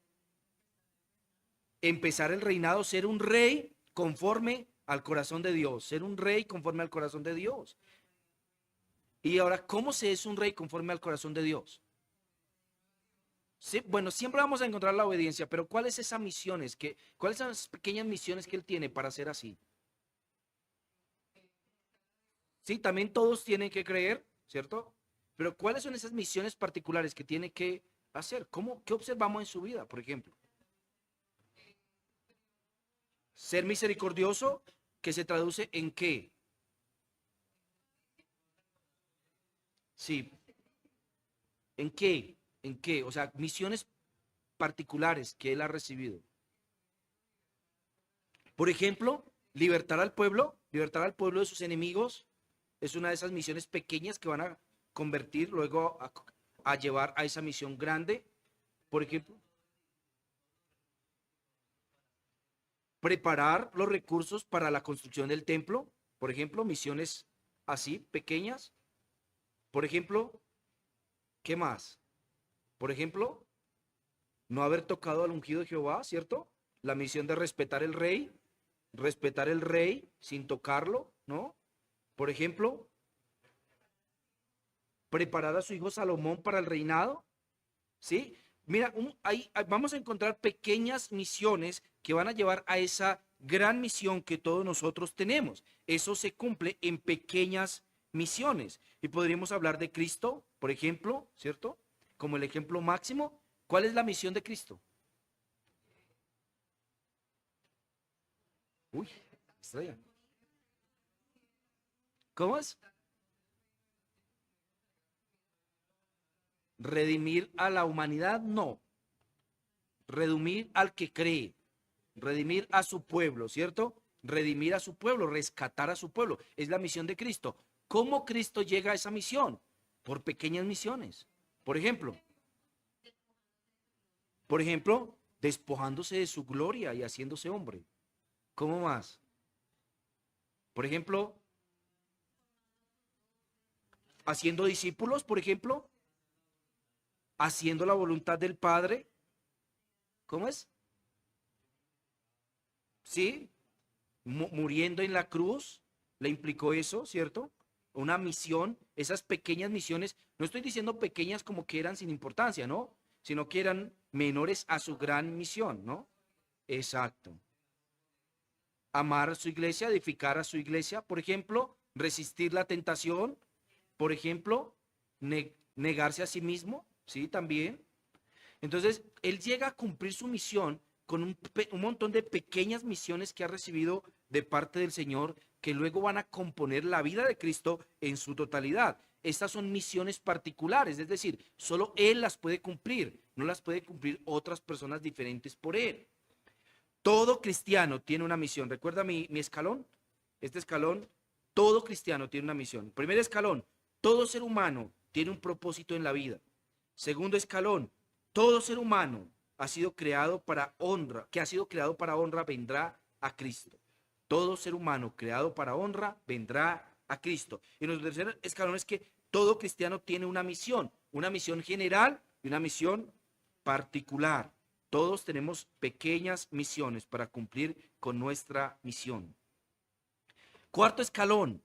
[SPEAKER 2] Empezar el reinado, ser un rey conforme al corazón de Dios, ser un rey conforme al corazón de Dios. Y ahora, ¿cómo se es un rey conforme al corazón de Dios? Sí, bueno, siempre vamos a encontrar la obediencia, pero ¿cuáles esas misiones? ¿Cuáles son las pequeñas misiones que él tiene para ser así? Sí, también todos tienen que creer, ¿cierto? Pero ¿cuáles son esas misiones particulares que tiene que hacer? ¿Qué observamos en su vida, por ejemplo? Ser misericordioso, que se traduce en qué? Sí, ¿en qué? ¿En qué? O sea, misiones particulares que él ha recibido. Por ejemplo, libertar al pueblo de sus enemigos, es una de esas misiones pequeñas que van a convertir luego a llevar a esa misión grande? Por ejemplo, preparar los recursos para la construcción del templo. Por ejemplo, misiones así, pequeñas. Por ejemplo, ¿qué más? Por ejemplo, no haber tocado al ungido de Jehová, ¿cierto? La misión de respetar el rey sin tocarlo, ¿no? Por ejemplo, preparar a su hijo Salomón para el reinado, ¿sí? Mira, vamos a encontrar pequeñas misiones que van a llevar a esa gran misión que todos nosotros tenemos. Eso se cumple en pequeñas misiones. Y podríamos hablar de Cristo, por ejemplo, ¿cierto? Como el ejemplo máximo. ¿Cuál es la misión de Cristo? Uy, estrella. ¿Cómo es? Redimir a la humanidad, no. Redimir al que cree. Redimir a su pueblo, ¿cierto? Redimir a su pueblo, rescatar a su pueblo. Es la misión de Cristo. ¿Cómo Cristo llega a esa misión? Por pequeñas misiones. Por ejemplo, despojándose de su gloria y haciéndose hombre. ¿Cómo más? Por ejemplo, haciendo discípulos, por ejemplo, haciendo la voluntad del Padre. ¿Cómo es? Sí, muriendo en la cruz, le implicó eso, ¿cierto? Una misión, esas pequeñas misiones, no estoy diciendo pequeñas como que eran sin importancia, ¿no? Sino que eran menores a su gran misión, ¿no? Exacto. Amar a su iglesia, edificar a su iglesia, por ejemplo, resistir la tentación, por ejemplo, negarse a sí mismo, ¿sí? También. Entonces, él llega a cumplir su misión con un montón de pequeñas misiones que ha recibido de parte del Señor, que luego van a componer la vida de Cristo en su totalidad. Estas son misiones particulares, es decir, solo Él las puede cumplir, no las puede cumplir otras personas diferentes por Él. Todo cristiano tiene una misión. ¿Recuerda mi escalón? Este escalón, todo cristiano tiene una misión. Primer escalón, todo ser humano tiene un propósito en la vida. Segundo escalón, todo ser humano ha sido creado para honra, que ha sido creado para honra, vendrá a Cristo. Todo ser humano creado para honra vendrá a Cristo. Y nuestro tercer escalón es que todo cristiano tiene una misión general y una misión particular. Todos tenemos pequeñas misiones para cumplir con nuestra misión. Cuarto escalón,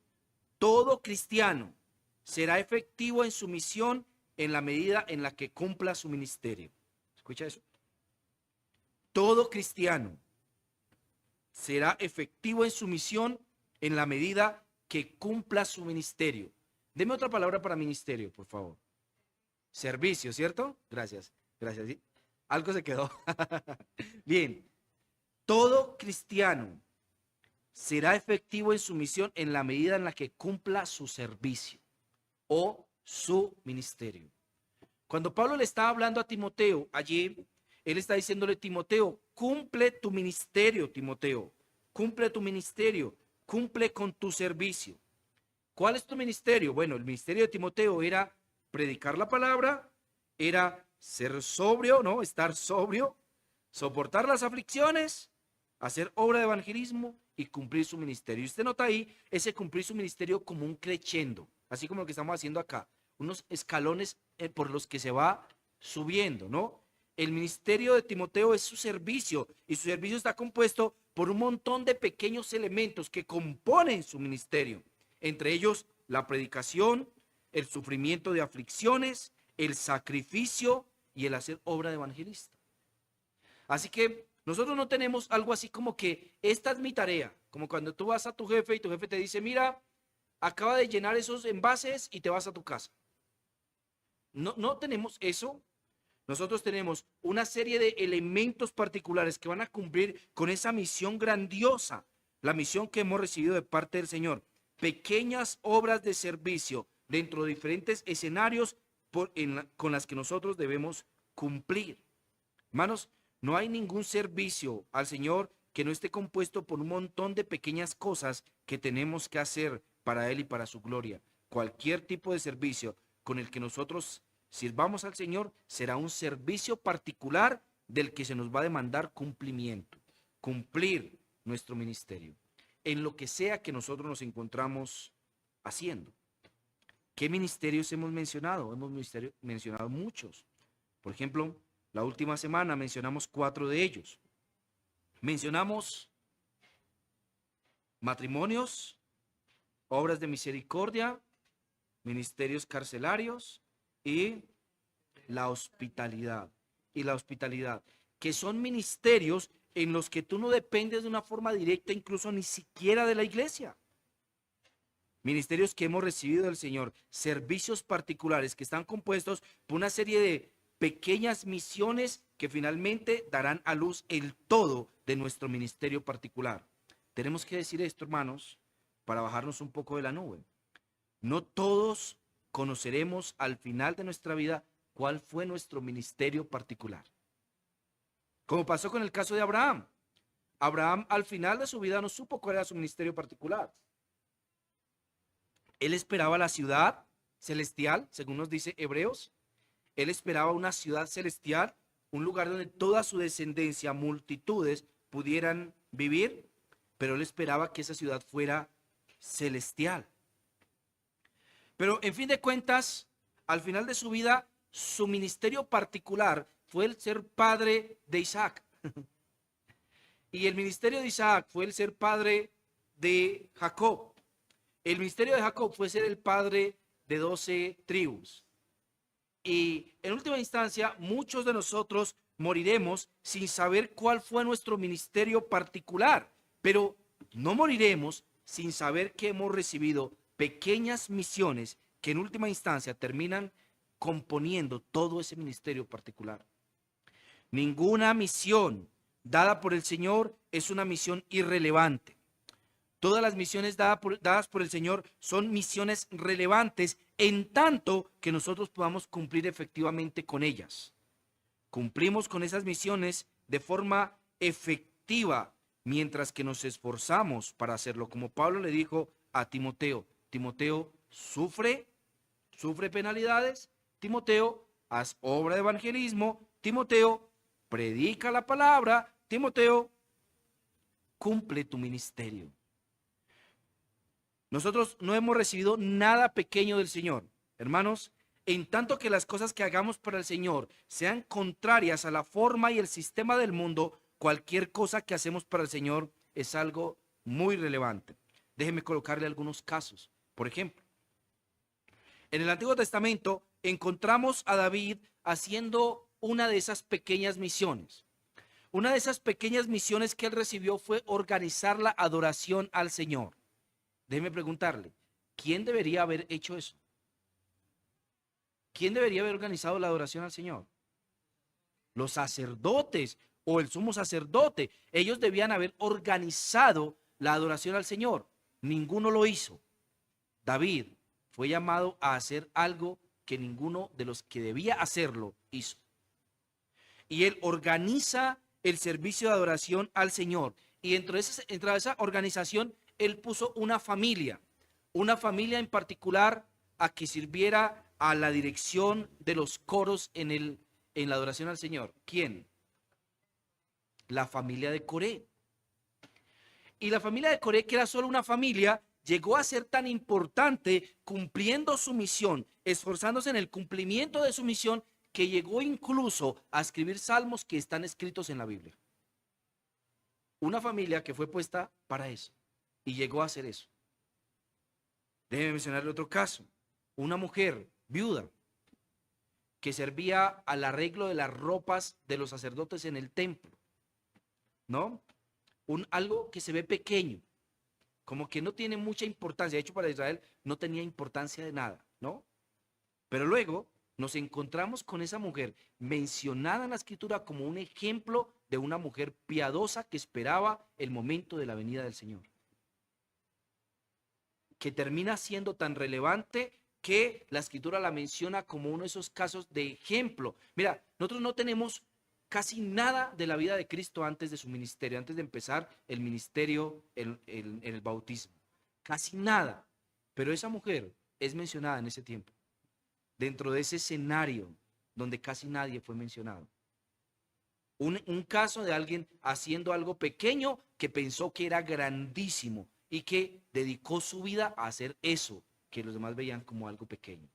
[SPEAKER 2] todo cristiano será efectivo en su misión en la medida en la que cumpla su ministerio. ¿Escucha eso? Todo cristiano será efectivo en su misión en la medida que cumpla su ministerio. Deme otra palabra para ministerio, por favor. Servicio, ¿cierto? Gracias, gracias. ¿Sí? Algo se quedó. Bien, todo cristiano será efectivo en su misión en la medida en la que cumpla su servicio o su ministerio. Cuando Pablo le estaba hablando a Timoteo allí, él está diciéndole, Timoteo, cumple tu ministerio, Timoteo, cumple tu ministerio, cumple con tu servicio. ¿Cuál es tu ministerio? Bueno, el ministerio de Timoteo era predicar la palabra, era ser sobrio, ¿no? Estar sobrio, soportar las aflicciones, hacer obra de evangelismo y cumplir su ministerio. Y usted nota ahí ese cumplir su ministerio como un crescendo, así como lo que estamos haciendo acá, unos escalones por los que se va subiendo, ¿no? El ministerio de Timoteo es su servicio y su servicio está compuesto por un montón de pequeños elementos que componen su ministerio, entre ellos la predicación, el sufrimiento de aflicciones, el sacrificio y el hacer obra de evangelista. Así que nosotros no tenemos algo así como que esta es mi tarea, como cuando tú vas a tu jefe y tu jefe te dice, mira, acaba de llenar esos envases y te vas a tu casa. No, no tenemos eso. Nosotros tenemos una serie de elementos particulares que van a cumplir con esa misión grandiosa, la misión que hemos recibido de parte del Señor. Pequeñas obras de servicio dentro de diferentes escenarios con las que nosotros debemos cumplir. Hermanos, no hay ningún servicio al Señor que no esté compuesto por un montón de pequeñas cosas que tenemos que hacer para Él y para su gloria. Cualquier tipo de servicio con el que nosotros sirvamos al Señor, será un servicio particular del que se nos va a demandar cumplimiento, cumplir nuestro ministerio, en lo que sea que nosotros nos encontramos haciendo. ¿Qué ministerios hemos mencionado? Hemos mencionado muchos. Por ejemplo, la última semana mencionamos 4 de ellos. Mencionamos matrimonios, obras de misericordia, ministerios carcelarios y la hospitalidad. Y la hospitalidad, que son ministerios en los que tú no dependes de una forma directa, incluso ni siquiera de la iglesia. Ministerios que hemos recibido del Señor, servicios particulares que están compuestos por una serie de pequeñas misiones que finalmente darán a luz el todo de nuestro ministerio particular. Tenemos que decir esto, hermanos, para bajarnos un poco de la nube. No todos conoceremos al final de nuestra vida cuál fue nuestro ministerio particular. Como pasó con el caso de Abraham. Abraham al final de su vida no supo cuál era su ministerio particular. Él esperaba la ciudad celestial, según nos dice Hebreos. Él esperaba una ciudad celestial, un lugar donde toda su descendencia, multitudes, pudieran vivir, pero él esperaba que esa ciudad fuera celestial. Pero en fin de cuentas, al final de su vida, su ministerio particular fue el ser padre de Isaac. Y el ministerio de Isaac fue el ser padre de Jacob. El ministerio de Jacob fue ser el padre de 12 tribus. Y en última instancia, muchos de nosotros moriremos sin saber cuál fue nuestro ministerio particular, pero no moriremos sin saber que hemos recibido pequeñas misiones que en última instancia terminan componiendo todo ese ministerio particular. Ninguna misión dada por el Señor es una misión irrelevante. Todas las misiones dadas por el Señor son misiones relevantes en tanto que nosotros podamos cumplir efectivamente con ellas. Cumplimos con esas misiones de forma efectiva mientras que nos esforzamos para hacerlo. Como Pablo le dijo a Timoteo, Timoteo, sufre penalidades, Timoteo, haz obra de evangelismo, Timoteo, predica la palabra, Timoteo, cumple tu ministerio. Nosotros no hemos recibido nada pequeño del Señor. Hermanos, en tanto que las cosas que hagamos para el Señor sean contrarias a la forma y el sistema del mundo, cualquier cosa que hacemos para el Señor es algo muy relevante. Déjenme colocarle algunos casos. Por ejemplo, en el Antiguo Testamento encontramos a David haciendo una de esas pequeñas misiones. Una de esas pequeñas misiones que él recibió fue organizar la adoración al Señor. Déjeme preguntarle, ¿quién debería haber hecho eso? ¿Quién debería haber organizado la adoración al Señor? Los sacerdotes o el sumo sacerdote. Ellos debían haber organizado la adoración al Señor. Ninguno lo hizo. David fue llamado a hacer algo que ninguno de los que debía hacerlo hizo. Y él organiza el servicio de adoración al Señor. Y dentro de esa organización, él puso una familia en particular a que sirviera a la dirección de los coros en la adoración al Señor. ¿Quién? La familia de Coré. Y la familia de Coré, que era solo una familia, llegó a ser tan importante cumpliendo su misión, esforzándose en el cumplimiento de su misión, que llegó incluso a escribir salmos que están escritos en la Biblia. Una familia que fue puesta para eso. Y llegó a hacer eso. Déjeme mencionarle otro caso. Una mujer viuda que servía al arreglo de las ropas de los sacerdotes en el templo. ¿No? Algo que se ve pequeño, como que no tiene mucha importancia. De hecho, para Israel no tenía importancia de nada, ¿no? Pero luego nos encontramos con esa mujer mencionada en la Escritura como un ejemplo de una mujer piadosa que esperaba el momento de la venida del Señor, que termina siendo tan relevante que la Escritura la menciona como uno de esos casos de ejemplo. Mira, nosotros no tenemos casi nada de la vida de Cristo antes de su ministerio, antes de empezar el ministerio en el bautismo. Casi nada. Pero esa mujer es mencionada en ese tiempo. dentro de ese escenario donde casi nadie fue mencionado. Un caso de alguien haciendo algo pequeño que pensó que era grandísimo y que dedicó su vida a hacer eso que los demás veían como algo pequeño,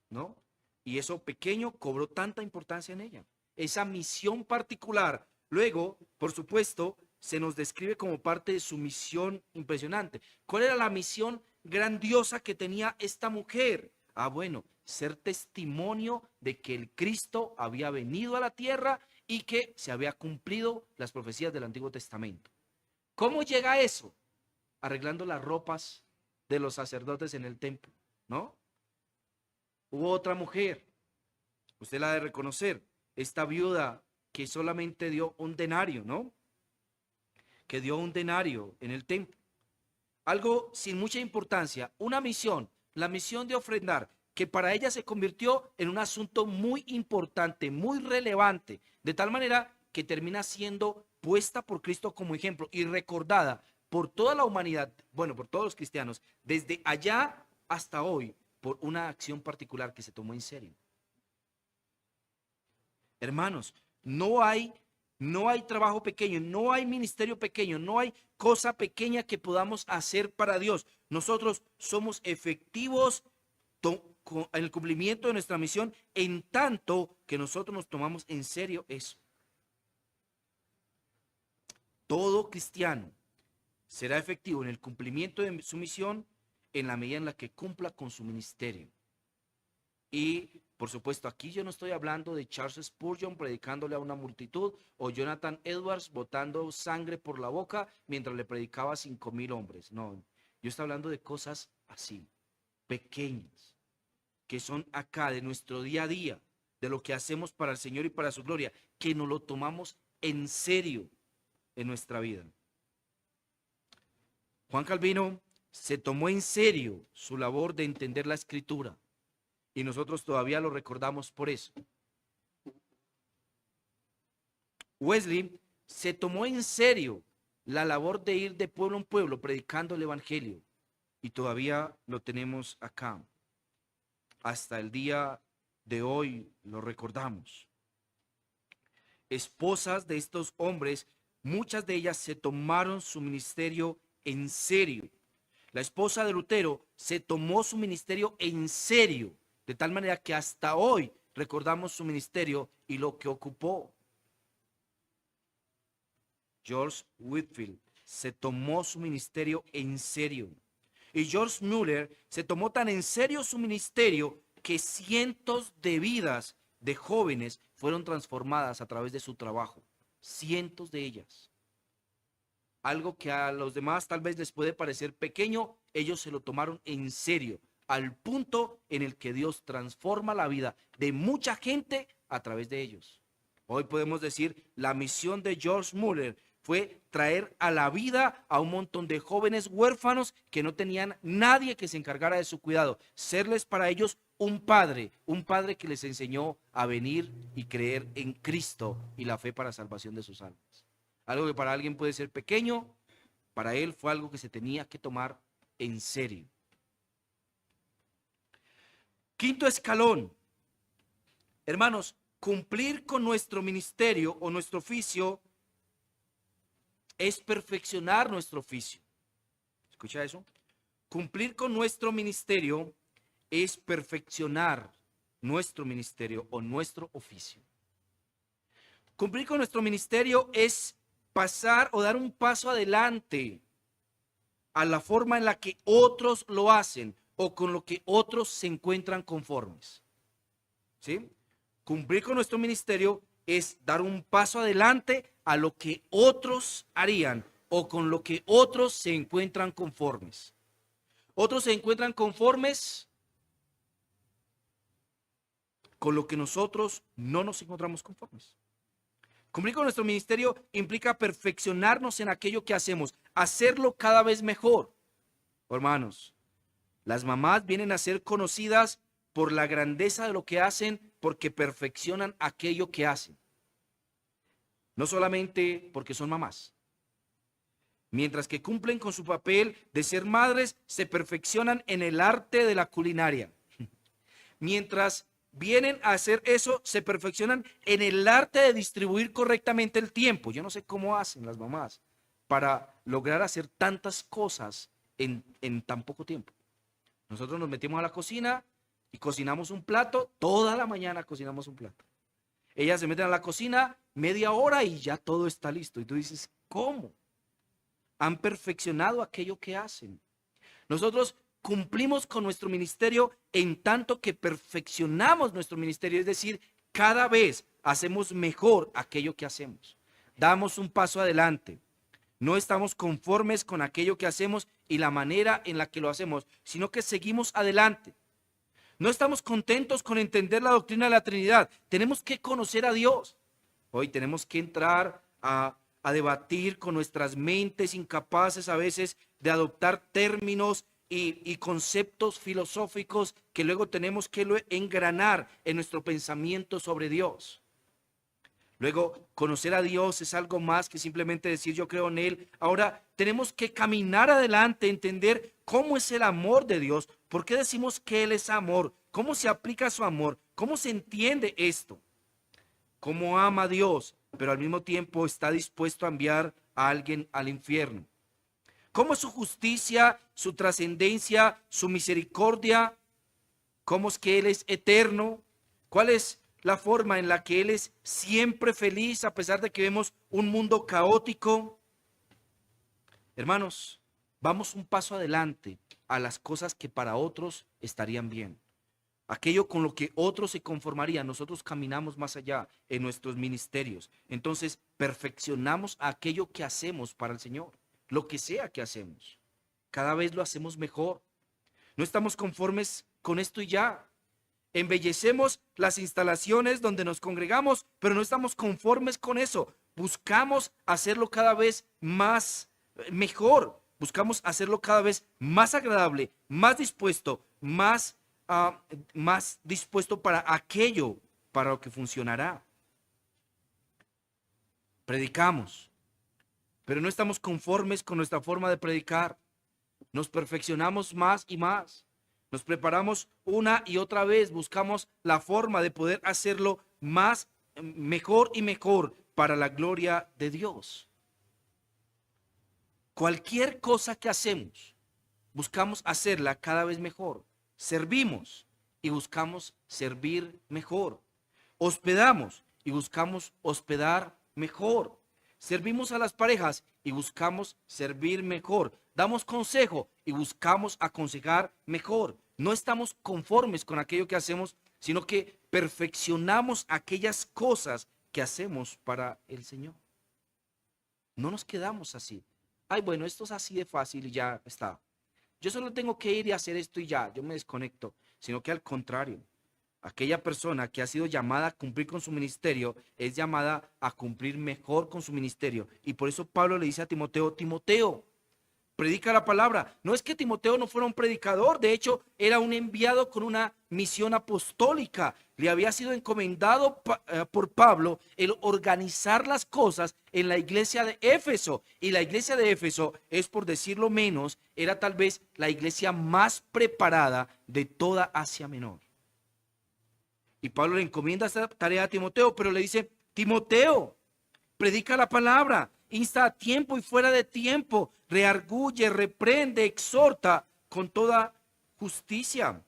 [SPEAKER 2] ¿no? Y eso pequeño cobró tanta importancia en ella. Esa misión particular. Luego, por supuesto, se nos describe como parte de su misión impresionante. ¿Cuál era la misión grandiosa que tenía esta mujer? Ah, bueno, ser testimonio de que el Cristo había venido a la tierra y que se había cumplido las profecías del Antiguo Testamento. ¿Cómo llega a eso? Arreglando las ropas de los sacerdotes en el templo, ¿no? Hubo otra mujer, usted la ha de reconocer, esta viuda que solamente dio un denario, ¿no? Que dio un denario en el templo. Algo sin mucha importancia, una misión, la misión de ofrendar, que para ella se convirtió en un asunto muy importante, muy relevante, de tal manera que termina siendo puesta por Cristo como ejemplo y recordada por toda la humanidad, bueno, por todos los cristianos, desde allá hasta hoy, por una acción particular que se tomó en serio. Hermanos, no hay trabajo pequeño, no hay ministerio pequeño, no hay cosa pequeña que podamos hacer para Dios. Nosotros somos efectivos en el cumplimiento de nuestra misión en tanto que nosotros nos tomamos en serio eso. Todo cristiano será efectivo en el cumplimiento de su misión en la medida en la que cumpla con su ministerio. Y, por supuesto, aquí yo no estoy hablando de Charles Spurgeon predicándole a una multitud o Jonathan Edwards botando sangre por la boca mientras le predicaba a 5,000 hombres. No, yo estoy hablando de cosas así, pequeñas, que son acá de nuestro día a día, de lo que hacemos para el Señor y para su gloria, que nos lo tomamos en serio en nuestra vida. Juan Calvino se tomó en serio su labor de entender la Escritura y nosotros todavía lo recordamos por eso. Wesley se tomó en serio la labor de ir de pueblo en pueblo predicando el Evangelio y todavía lo tenemos acá. Hasta el día de hoy lo recordamos. Esposas de estos hombres, muchas de ellas se tomaron su ministerio en serio. La esposa de Lutero se tomó su ministerio en serio, de tal manera que hasta hoy recordamos su ministerio y lo que ocupó. George Whitefield se tomó su ministerio en serio. Y George Muller se tomó tan en serio su ministerio que cientos de vidas de jóvenes fueron transformadas a través de su trabajo. Cientos de ellas. Algo que a los demás tal vez les puede parecer pequeño, ellos se lo tomaron en serio, al punto en el que Dios transforma la vida de mucha gente a través de ellos. Hoy podemos decir, la misión de George Muller fue traer a la vida a un montón de jóvenes huérfanos que no tenían nadie que se encargara de su cuidado, serles para ellos un padre que les enseñó a venir y creer en Cristo y la fe para salvación de sus almas. Algo que para alguien puede ser pequeño, para él fue algo que se tenía que tomar en serio. Quinto escalón, hermanos, cumplir con nuestro ministerio o nuestro oficio es perfeccionar nuestro oficio. ¿Escucha eso? Cumplir con nuestro ministerio es perfeccionar nuestro ministerio o nuestro oficio. Cumplir con nuestro ministerio es pasar o dar un paso adelante a la forma en la que otros lo hacen o con lo que otros se encuentran conformes. ¿Sí? Cumplir con nuestro ministerio es dar un paso adelante a lo que otros harían o con lo que otros se encuentran conformes. Otros se encuentran conformes con lo que nosotros no nos encontramos conformes. Cumplir con nuestro ministerio implica perfeccionarnos en aquello que hacemos, hacerlo cada vez mejor. Hermanos, las mamás vienen a ser conocidas por la grandeza de lo que hacen, porque perfeccionan aquello que hacen. No solamente porque son mamás. Mientras que cumplen con su papel de ser madres, se perfeccionan en el arte de la culinaria. mientras vienen a hacer eso, se perfeccionan en el arte de distribuir correctamente el tiempo. Yo no sé cómo hacen las mamás para lograr hacer tantas cosas en tan poco tiempo. Nosotros nos metimos a la cocina y cocinamos un plato, toda la mañana cocinamos un plato. Ellas se meten a la cocina media hora y ya todo está listo. Y tú dices, ¿cómo? Han perfeccionado aquello que hacen. Nosotros cumplimos con nuestro ministerio en tanto que perfeccionamos nuestro ministerio, es decir, cada vez hacemos mejor aquello que hacemos. Damos un paso adelante. No estamos conformes con aquello que hacemos y la manera en la que lo hacemos, sino que seguimos adelante. No estamos contentos con entender la doctrina de la Trinidad. Tenemos que conocer a Dios. Hoy tenemos que entrar a debatir con nuestras mentes incapaces a veces de adoptar términos y conceptos filosóficos que luego tenemos que engranar en nuestro pensamiento sobre Dios. Luego, conocer a Dios es algo más que simplemente decir yo creo en Él. Ahora tenemos que caminar adelante, entender cómo es el amor de Dios, por qué decimos que Él es amor, cómo se aplica su amor, cómo se entiende esto, cómo ama a Dios, pero al mismo tiempo está dispuesto a enviar a alguien al infierno. Cómo es su justicia, su trascendencia, su misericordia, cómo es que Él es eterno, cuál es la forma en la que Él es siempre feliz a pesar de que vemos un mundo caótico. Hermanos, vamos un paso adelante a las cosas que para otros estarían bien. Aquello con lo que otros se conformarían, nosotros caminamos más allá en nuestros ministerios. Entonces, perfeccionamos aquello que hacemos para el Señor, lo que sea que hacemos. Cada vez lo hacemos mejor. No estamos conformes con esto y ya. Embellecemos las instalaciones donde nos congregamos, pero no estamos conformes con eso. Buscamos hacerlo cada vez más mejor. Buscamos hacerlo cada vez más agradable, más dispuesto, más dispuesto para aquello, para lo que funcionará. Predicamos, pero no estamos conformes con nuestra forma de predicar. Nos perfeccionamos más y más. Nos preparamos una y otra vez, buscamos la forma de poder hacerlo más, mejor y mejor para la gloria de Dios. Cualquier cosa que hacemos, buscamos hacerla cada vez mejor. Servimos y buscamos servir mejor. Hospedamos y buscamos hospedar mejor. Servimos a las parejas y buscamos servir mejor. Damos consejo y buscamos aconsejar mejor. No estamos conformes con aquello que hacemos, sino que perfeccionamos aquellas cosas que hacemos para el Señor. No nos quedamos así. Ay, bueno, esto es así de fácil y ya está. Yo solo tengo que ir y hacer esto y ya, yo me desconecto. Sino que al contrario, aquella persona que ha sido llamada a cumplir con su ministerio es llamada a cumplir mejor con su ministerio. Y por eso Pablo le dice a Timoteo, Timoteo, predica la palabra. No es que Timoteo no fuera un predicador, de hecho era un enviado con una misión apostólica. Le había sido encomendado por Pablo el organizar las cosas en la iglesia de Éfeso. Y la iglesia de Éfeso es, por decirlo menos, era tal vez la iglesia más preparada de toda Asia Menor. Y Pablo le encomienda esta tarea a Timoteo, pero le dice, Timoteo, predica la palabra, insta a tiempo y fuera de tiempo, reargulle, reprende, exhorta con toda justicia.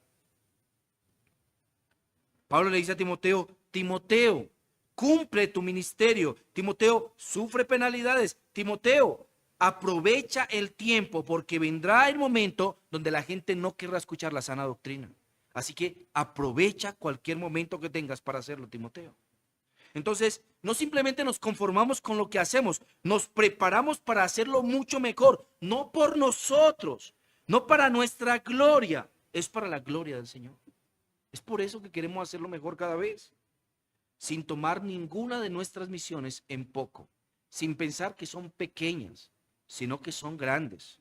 [SPEAKER 2] Pablo le dice a Timoteo, Timoteo, cumple tu ministerio. Timoteo, sufre penalidades. Timoteo, aprovecha el tiempo porque vendrá el momento donde la gente no querrá escuchar la sana doctrina. Así que aprovecha cualquier momento que tengas para hacerlo, Timoteo. Entonces, no simplemente nos conformamos con lo que hacemos, nos preparamos para hacerlo mucho mejor, no por nosotros, no para nuestra gloria, es para la gloria del Señor. Es por eso que queremos hacerlo mejor cada vez, sin tomar ninguna de nuestras misiones en poco, sin pensar que son pequeñas, sino que son grandes.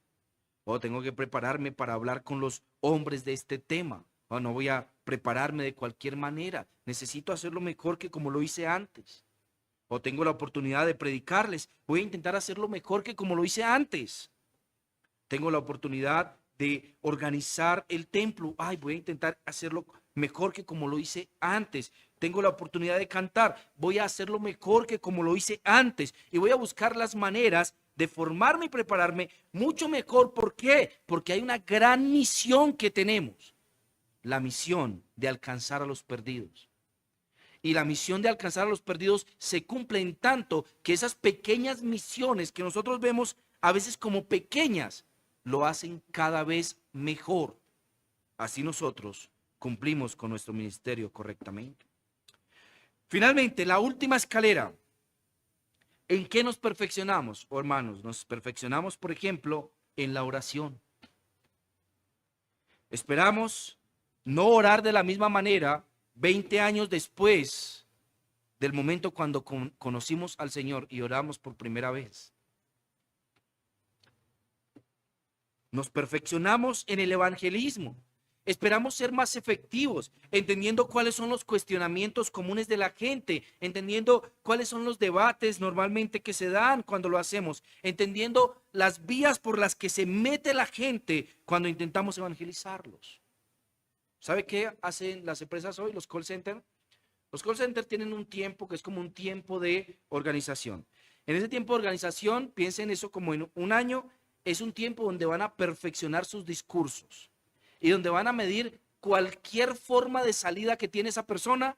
[SPEAKER 2] Oh, tengo que prepararme para hablar con los hombres de este tema. Oh, no voy a prepararme de cualquier manera. Necesito hacerlo mejor que como lo hice antes. O tengo la oportunidad de predicarles. Voy a intentar hacerlo mejor que como lo hice antes. Tengo la oportunidad de organizar el templo. Ay, voy a intentar hacerlo mejor que como lo hice antes. Tengo la oportunidad de cantar, voy a hacerlo mejor que como lo hice antes. Y voy a buscar las maneras de formarme y prepararme mucho mejor. ¿Por qué? Porque hay una gran misión que tenemos. La misión de alcanzar a los perdidos. Y la misión de alcanzar a los perdidos se cumple en tanto que esas pequeñas misiones que nosotros vemos a veces como pequeñas, lo hacen cada vez mejor. Así nosotros cumplimos con nuestro ministerio correctamente. Finalmente, la última escalera. ¿En qué nos perfeccionamos, hermanos? Nos perfeccionamos, por ejemplo, en la oración. Esperamos no orar de la misma manera 20 años después del momento cuando conocimos al Señor y oramos por primera vez. Nos perfeccionamos en el evangelismo. Esperamos ser más efectivos, entendiendo cuáles son los cuestionamientos comunes de la gente, entendiendo cuáles son los debates normalmente que se dan cuando lo hacemos, entendiendo las vías por las que se mete la gente cuando intentamos evangelizarlos. ¿Sabe qué hacen las empresas hoy, los call centers? Los call centers tienen un tiempo que es como un tiempo de organización. En ese tiempo de organización, piensen eso como en un año, es un tiempo donde van a perfeccionar sus discursos y donde van a medir cualquier forma de salida que tiene esa persona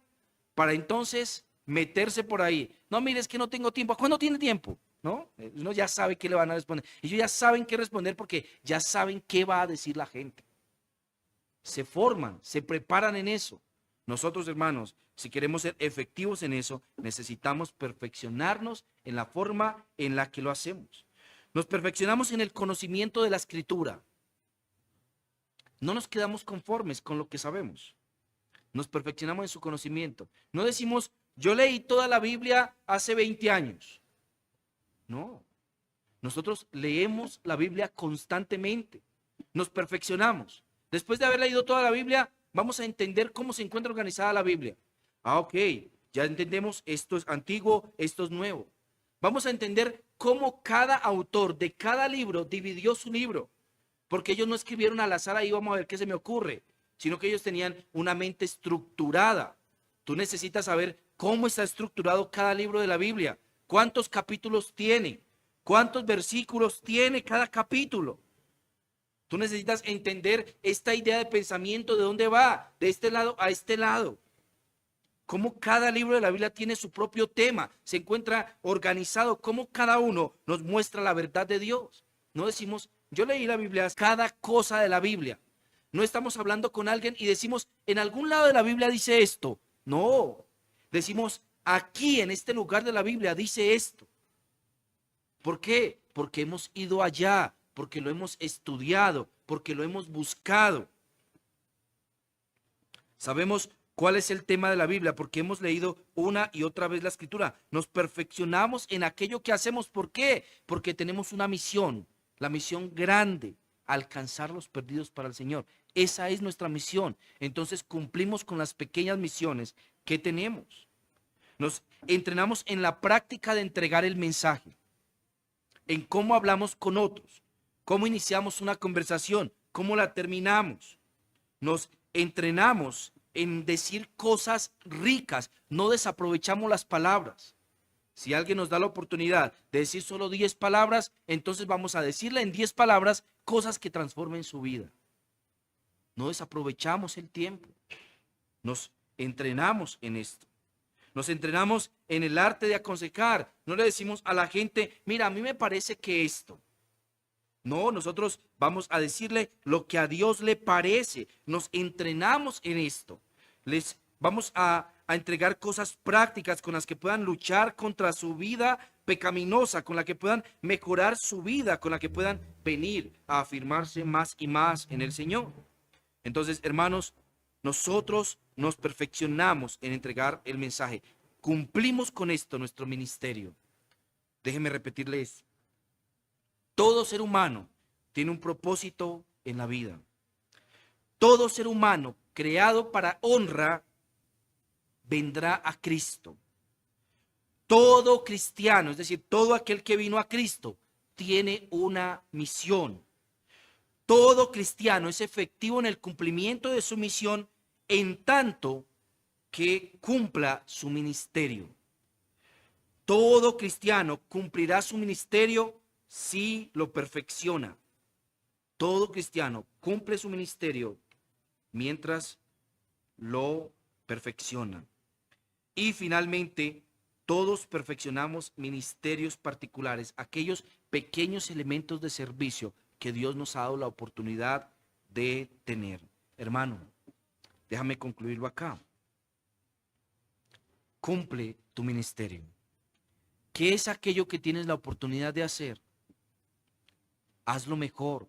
[SPEAKER 2] para entonces meterse por ahí. No, mire, es que no tengo tiempo. ¿Cuándo tiene tiempo? ¿No? Uno ya sabe qué le van a responder. Ellos ya saben qué responder porque ya saben qué va a decir la gente. Se forman, se preparan en eso. Nosotros, hermanos, si queremos ser efectivos en eso, necesitamos perfeccionarnos en la forma en la que lo hacemos. Nos perfeccionamos en el conocimiento de la Escritura. No nos quedamos conformes con lo que sabemos. Nos perfeccionamos en su conocimiento. No decimos, yo leí toda la Biblia hace 20 años. No. Nosotros leemos la Biblia constantemente. Nos perfeccionamos. Después de haber leído toda la Biblia, vamos a entender cómo se encuentra organizada la Biblia. Ok, ya entendemos, esto es antiguo, esto es nuevo. Vamos a entender cómo cada autor de cada libro dividió su libro. Porque ellos no escribieron al azar, ahí vamos a ver qué se me ocurre, sino que ellos tenían una mente estructurada. Tú necesitas saber cómo está estructurado cada libro de la Biblia, cuántos capítulos tiene, cuántos versículos tiene cada capítulo. Tú necesitas entender esta idea de pensamiento, de dónde va, de este lado a este lado. Cómo cada libro de la Biblia tiene su propio tema, se encuentra organizado, cómo cada uno nos muestra la verdad de Dios. No decimos, yo leí la Biblia, cada cosa de la Biblia. No estamos hablando con alguien y decimos, en algún lado de la Biblia dice esto. No, decimos, aquí en este lugar de la Biblia dice esto. ¿Por qué? Porque hemos ido allá, porque lo hemos estudiado, porque lo hemos buscado. Sabemos cuál es el tema de la Biblia, porque hemos leído una y otra vez la Escritura. Nos perfeccionamos en aquello que hacemos. ¿Por qué? Porque tenemos una misión, la misión grande, alcanzar los perdidos para el Señor. Esa es nuestra misión. Entonces cumplimos con las pequeñas misiones que tenemos. Nos entrenamos en la práctica de entregar el mensaje, en cómo hablamos con otros, cómo iniciamos una conversación, cómo la terminamos. Nos entrenamos en decir cosas ricas, no desaprovechamos las palabras. Si alguien nos da la oportunidad de decir solo 10 palabras, entonces vamos a decirle en 10 palabras cosas que transformen su vida. No desaprovechamos el tiempo. Nos entrenamos en esto. Nos entrenamos en el arte de aconsejar. No le decimos a la gente, mira, a mí me parece que esto. No, nosotros vamos a decirle lo que a Dios le parece. Nos entrenamos en esto. Les vamos a entregar cosas prácticas con las que puedan luchar contra su vida pecaminosa, con la que puedan mejorar su vida, con la que puedan venir a afirmarse más y más en el Señor. Entonces, hermanos, nosotros nos perfeccionamos en entregar el mensaje. Cumplimos con esto nuestro ministerio. Déjenme repetirles. Todo ser humano tiene un propósito en la vida. Todo ser humano creado para honra vendrá a Cristo. Todo cristiano, es decir, todo aquel que vino a Cristo, tiene una misión. Todo cristiano es efectivo en el cumplimiento de su misión en tanto que cumpla su ministerio. Todo cristiano cumplirá su ministerio si lo perfecciona. Todo cristiano cumple su ministerio mientras lo perfecciona. Y finalmente, todos perfeccionamos ministerios particulares, aquellos pequeños elementos de servicio que Dios nos ha dado la oportunidad de tener. Hermano, déjame concluirlo acá. Cumple tu ministerio. ¿Qué es aquello que tienes la oportunidad de hacer? Hazlo mejor.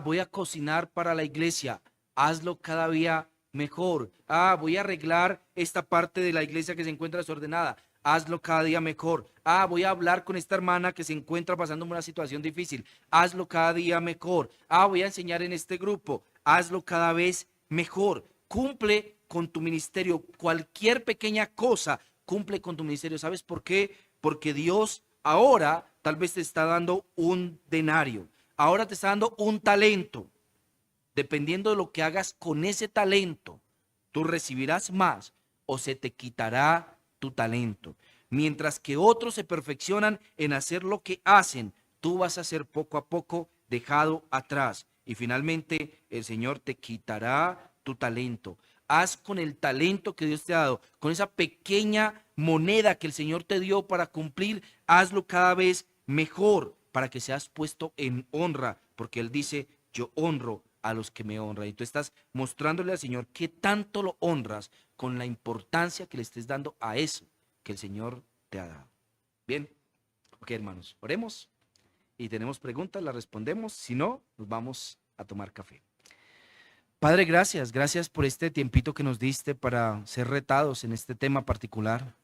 [SPEAKER 2] Voy a cocinar para la iglesia. Hazlo cada día mejor. Voy a arreglar esta parte de la iglesia que se encuentra desordenada. Hazlo cada día mejor. Voy a hablar con esta hermana que se encuentra pasando una situación difícil. Hazlo cada día mejor. Voy a enseñar en este grupo. Hazlo cada vez mejor. Cumple con tu ministerio. Cualquier pequeña cosa, cumple con tu ministerio. ¿Sabes por qué? Porque Dios ahora tal vez te está dando un denario. Ahora te está dando un talento. Dependiendo de lo que hagas con ese talento, tú recibirás más o se te quitará tu talento. Mientras que otros se perfeccionan en hacer lo que hacen, tú vas a ser poco a poco dejado atrás. Y finalmente el Señor te quitará tu talento. Haz con el talento que Dios te ha dado, con esa pequeña moneda que el Señor te dio para cumplir, hazlo cada vez mejor para que seas puesto en honra, porque Él dice, yo honro a los que me honran. Y tú estás mostrándole al Señor que tanto lo honras con la importancia que le estés dando a eso que el Señor te ha dado. Bien, ok, hermanos, oremos y tenemos preguntas, las respondemos. Si no, nos vamos a tomar café. Padre, gracias por este tiempito que nos diste para ser retados en este tema particular.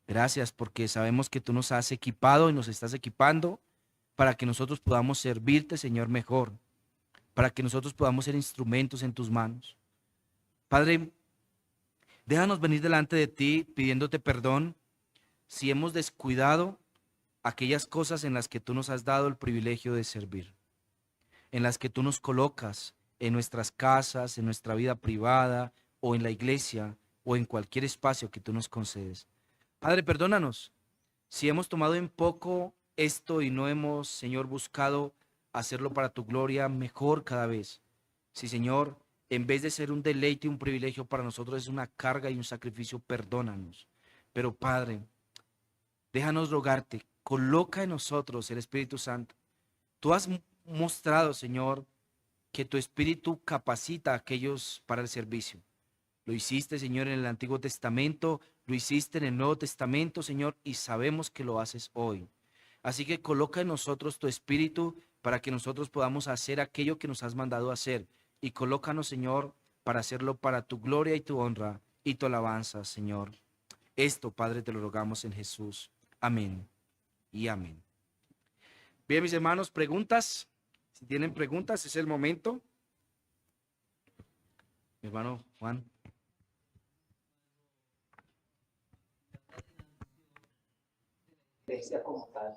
[SPEAKER 2] Gracias porque sabemos que tú nos has equipado y nos estás equipando para que nosotros podamos servirte, Señor, mejor, para que nosotros podamos ser instrumentos en tus manos. Padre, déjanos venir delante de ti pidiéndote perdón si hemos descuidado aquellas cosas en las que tú nos has dado el privilegio de servir, en las que tú nos colocas en nuestras casas, en nuestra vida privada o en la iglesia o en cualquier espacio que tú nos concedes. Padre, perdónanos si hemos tomado en poco esto y no hemos, Señor, buscado hacerlo para tu gloria mejor cada vez. Sí, Señor, en vez de ser un deleite y un privilegio para nosotros, es una carga y un sacrificio, perdónanos. Pero Padre, déjanos rogarte, coloca en nosotros el Espíritu Santo. Tú has mostrado, Señor, que tu Espíritu capacita a aquellos para el servicio. Lo hiciste, Señor, en el Antiguo Testamento, lo hiciste en el Nuevo Testamento, Señor, y sabemos que lo haces hoy. Así que coloca en nosotros tu Espíritu para que nosotros podamos hacer aquello que nos has mandado hacer. Y colócanos, Señor, para hacerlo para tu gloria y tu honra y tu alabanza, Señor. Esto, Padre, te lo rogamos en Jesús. Amén y amén. Bien, mis hermanos, preguntas. Si tienen preguntas, es el momento. Mi hermano Juan.
[SPEAKER 3] Iglesia como tal.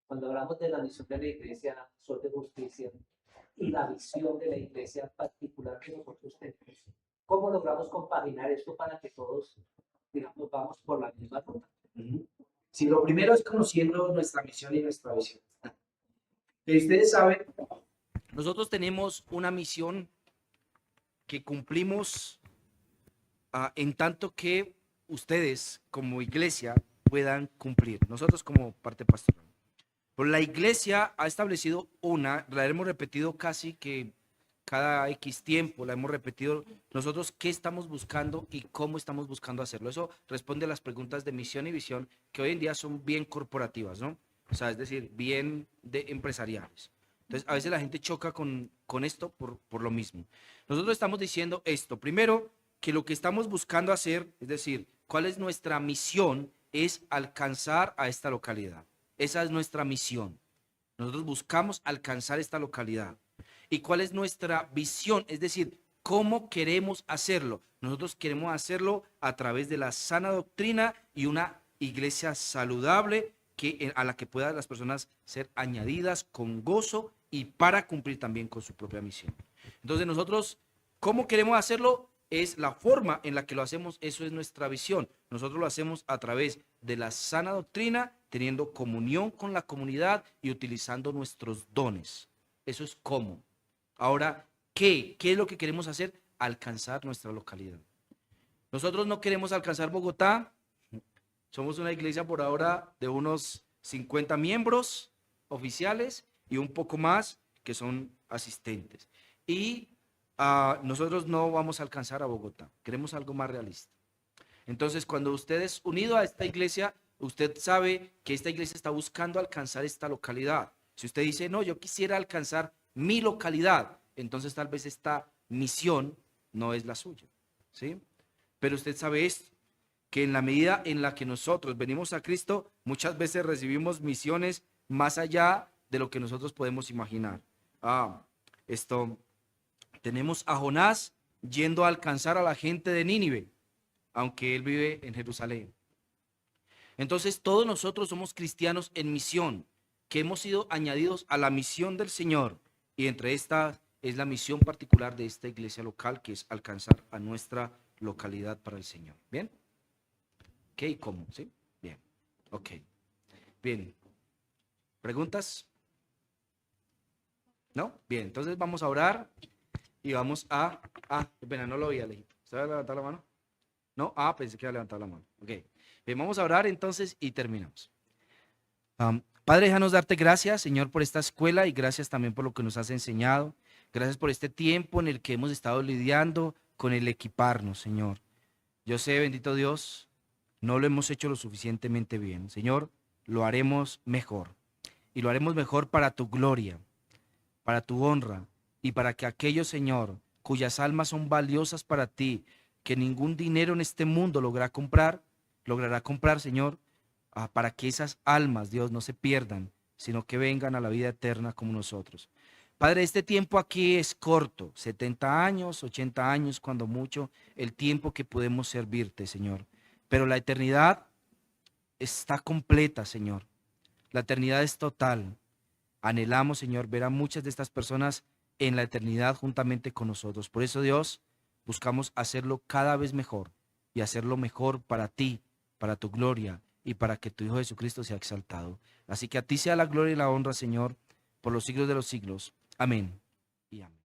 [SPEAKER 3] Cuando hablamos de la misión de la iglesia, Sol de Justicia, y la visión de la iglesia particular que nosotros tenemos, ¿cómo logramos compaginar esto para que todos, digamos, vamos por la misma ruta?
[SPEAKER 1] Si lo primero es conociendo nuestra misión y nuestra visión. Que ustedes saben,
[SPEAKER 2] Nosotros tenemos una misión que cumplimos en tanto que ustedes como iglesia puedan cumplir. Nosotros como parte pastoral. Pero la iglesia ha establecido la hemos repetido casi que cada X tiempo, la hemos repetido nosotros qué estamos buscando y cómo estamos buscando hacerlo. Eso responde a las preguntas de misión y visión que hoy en día son bien corporativas, ¿no? O sea, es decir, bien de empresariales. Entonces, a veces la gente choca con esto por lo mismo. Nosotros estamos diciendo esto. Primero, que lo que estamos buscando hacer, es decir, cuál es nuestra misión, es alcanzar a esta localidad. Esa es nuestra misión. Nosotros buscamos alcanzar esta localidad. ¿Y cuál es nuestra visión? Es decir, ¿cómo queremos hacerlo? Nosotros queremos hacerlo a través de la sana doctrina y una iglesia saludable a la que puedan las personas ser añadidas con gozo y para cumplir también con su propia misión. Entonces nosotros ¿Cómo queremos hacerlo? Es la forma en la que lo hacemos, eso es nuestra visión. Nosotros lo hacemos a través de la sana doctrina, teniendo comunión con la comunidad y utilizando nuestros dones. Eso es cómo. Ahora, ¿qué? ¿Qué es lo que queremos hacer? Alcanzar nuestra localidad. Nosotros no queremos alcanzar Bogotá. Somos una iglesia por ahora de unos 50 miembros oficiales y un poco más que son asistentes. Y nosotros no vamos a alcanzar a Bogotá, queremos algo más realista. Entonces, cuando usted es unido a esta iglesia, usted sabe que esta iglesia está buscando alcanzar esta localidad. Si usted dice, no, yo quisiera alcanzar mi localidad, entonces tal vez esta misión no es la suya, ¿sí? Pero usted sabe esto, que en la medida en la que nosotros venimos a Cristo, muchas veces recibimos misiones más allá de lo que nosotros podemos imaginar. Tenemos a Jonás yendo a alcanzar a la gente de Nínive, aunque él vive en Jerusalén. Entonces todos nosotros somos cristianos en misión, que hemos sido añadidos a la misión del Señor, y entre estas es la misión particular de esta iglesia local, que es alcanzar a nuestra localidad para el Señor. ¿Bien? ¿Qué y cómo? ¿Sí? Bien. Ok. Bien. ¿Preguntas? ¿No? Bien, entonces vamos a orar y vamos a... Espera, no lo vi, Alejito. ¿Usted va a levantar la mano? No, pensé que iba a levantar la mano. Ok. Bien, vamos a orar entonces y terminamos. Padre, déjanos darte gracias, Señor, por esta escuela y gracias también por lo que nos has enseñado. Gracias por este tiempo en el que hemos estado lidiando con el equiparnos, Señor. Yo sé, bendito Dios, no lo hemos hecho lo suficientemente bien. Señor, lo haremos mejor. Y lo haremos mejor para tu gloria, para tu honra y para que aquellos, Señor, cuyas almas son valiosas para ti, que ningún dinero en este mundo logrará comprar, Señor, para que esas almas, Dios, no se pierdan, sino que vengan a la vida eterna como nosotros. Padre, este tiempo aquí es corto, 70 años, 80 años, cuando mucho, el tiempo que podemos servirte, Señor. Pero la eternidad está completa, Señor. La eternidad es total. Anhelamos, Señor, ver a muchas de estas personas en la eternidad juntamente con nosotros. Por eso, Dios, buscamos hacerlo cada vez mejor y hacerlo mejor para ti, para tu gloria y para que tu Hijo Jesucristo sea exaltado. Así que a ti sea la gloria y la honra, Señor, por los siglos de los siglos. Amén y amén.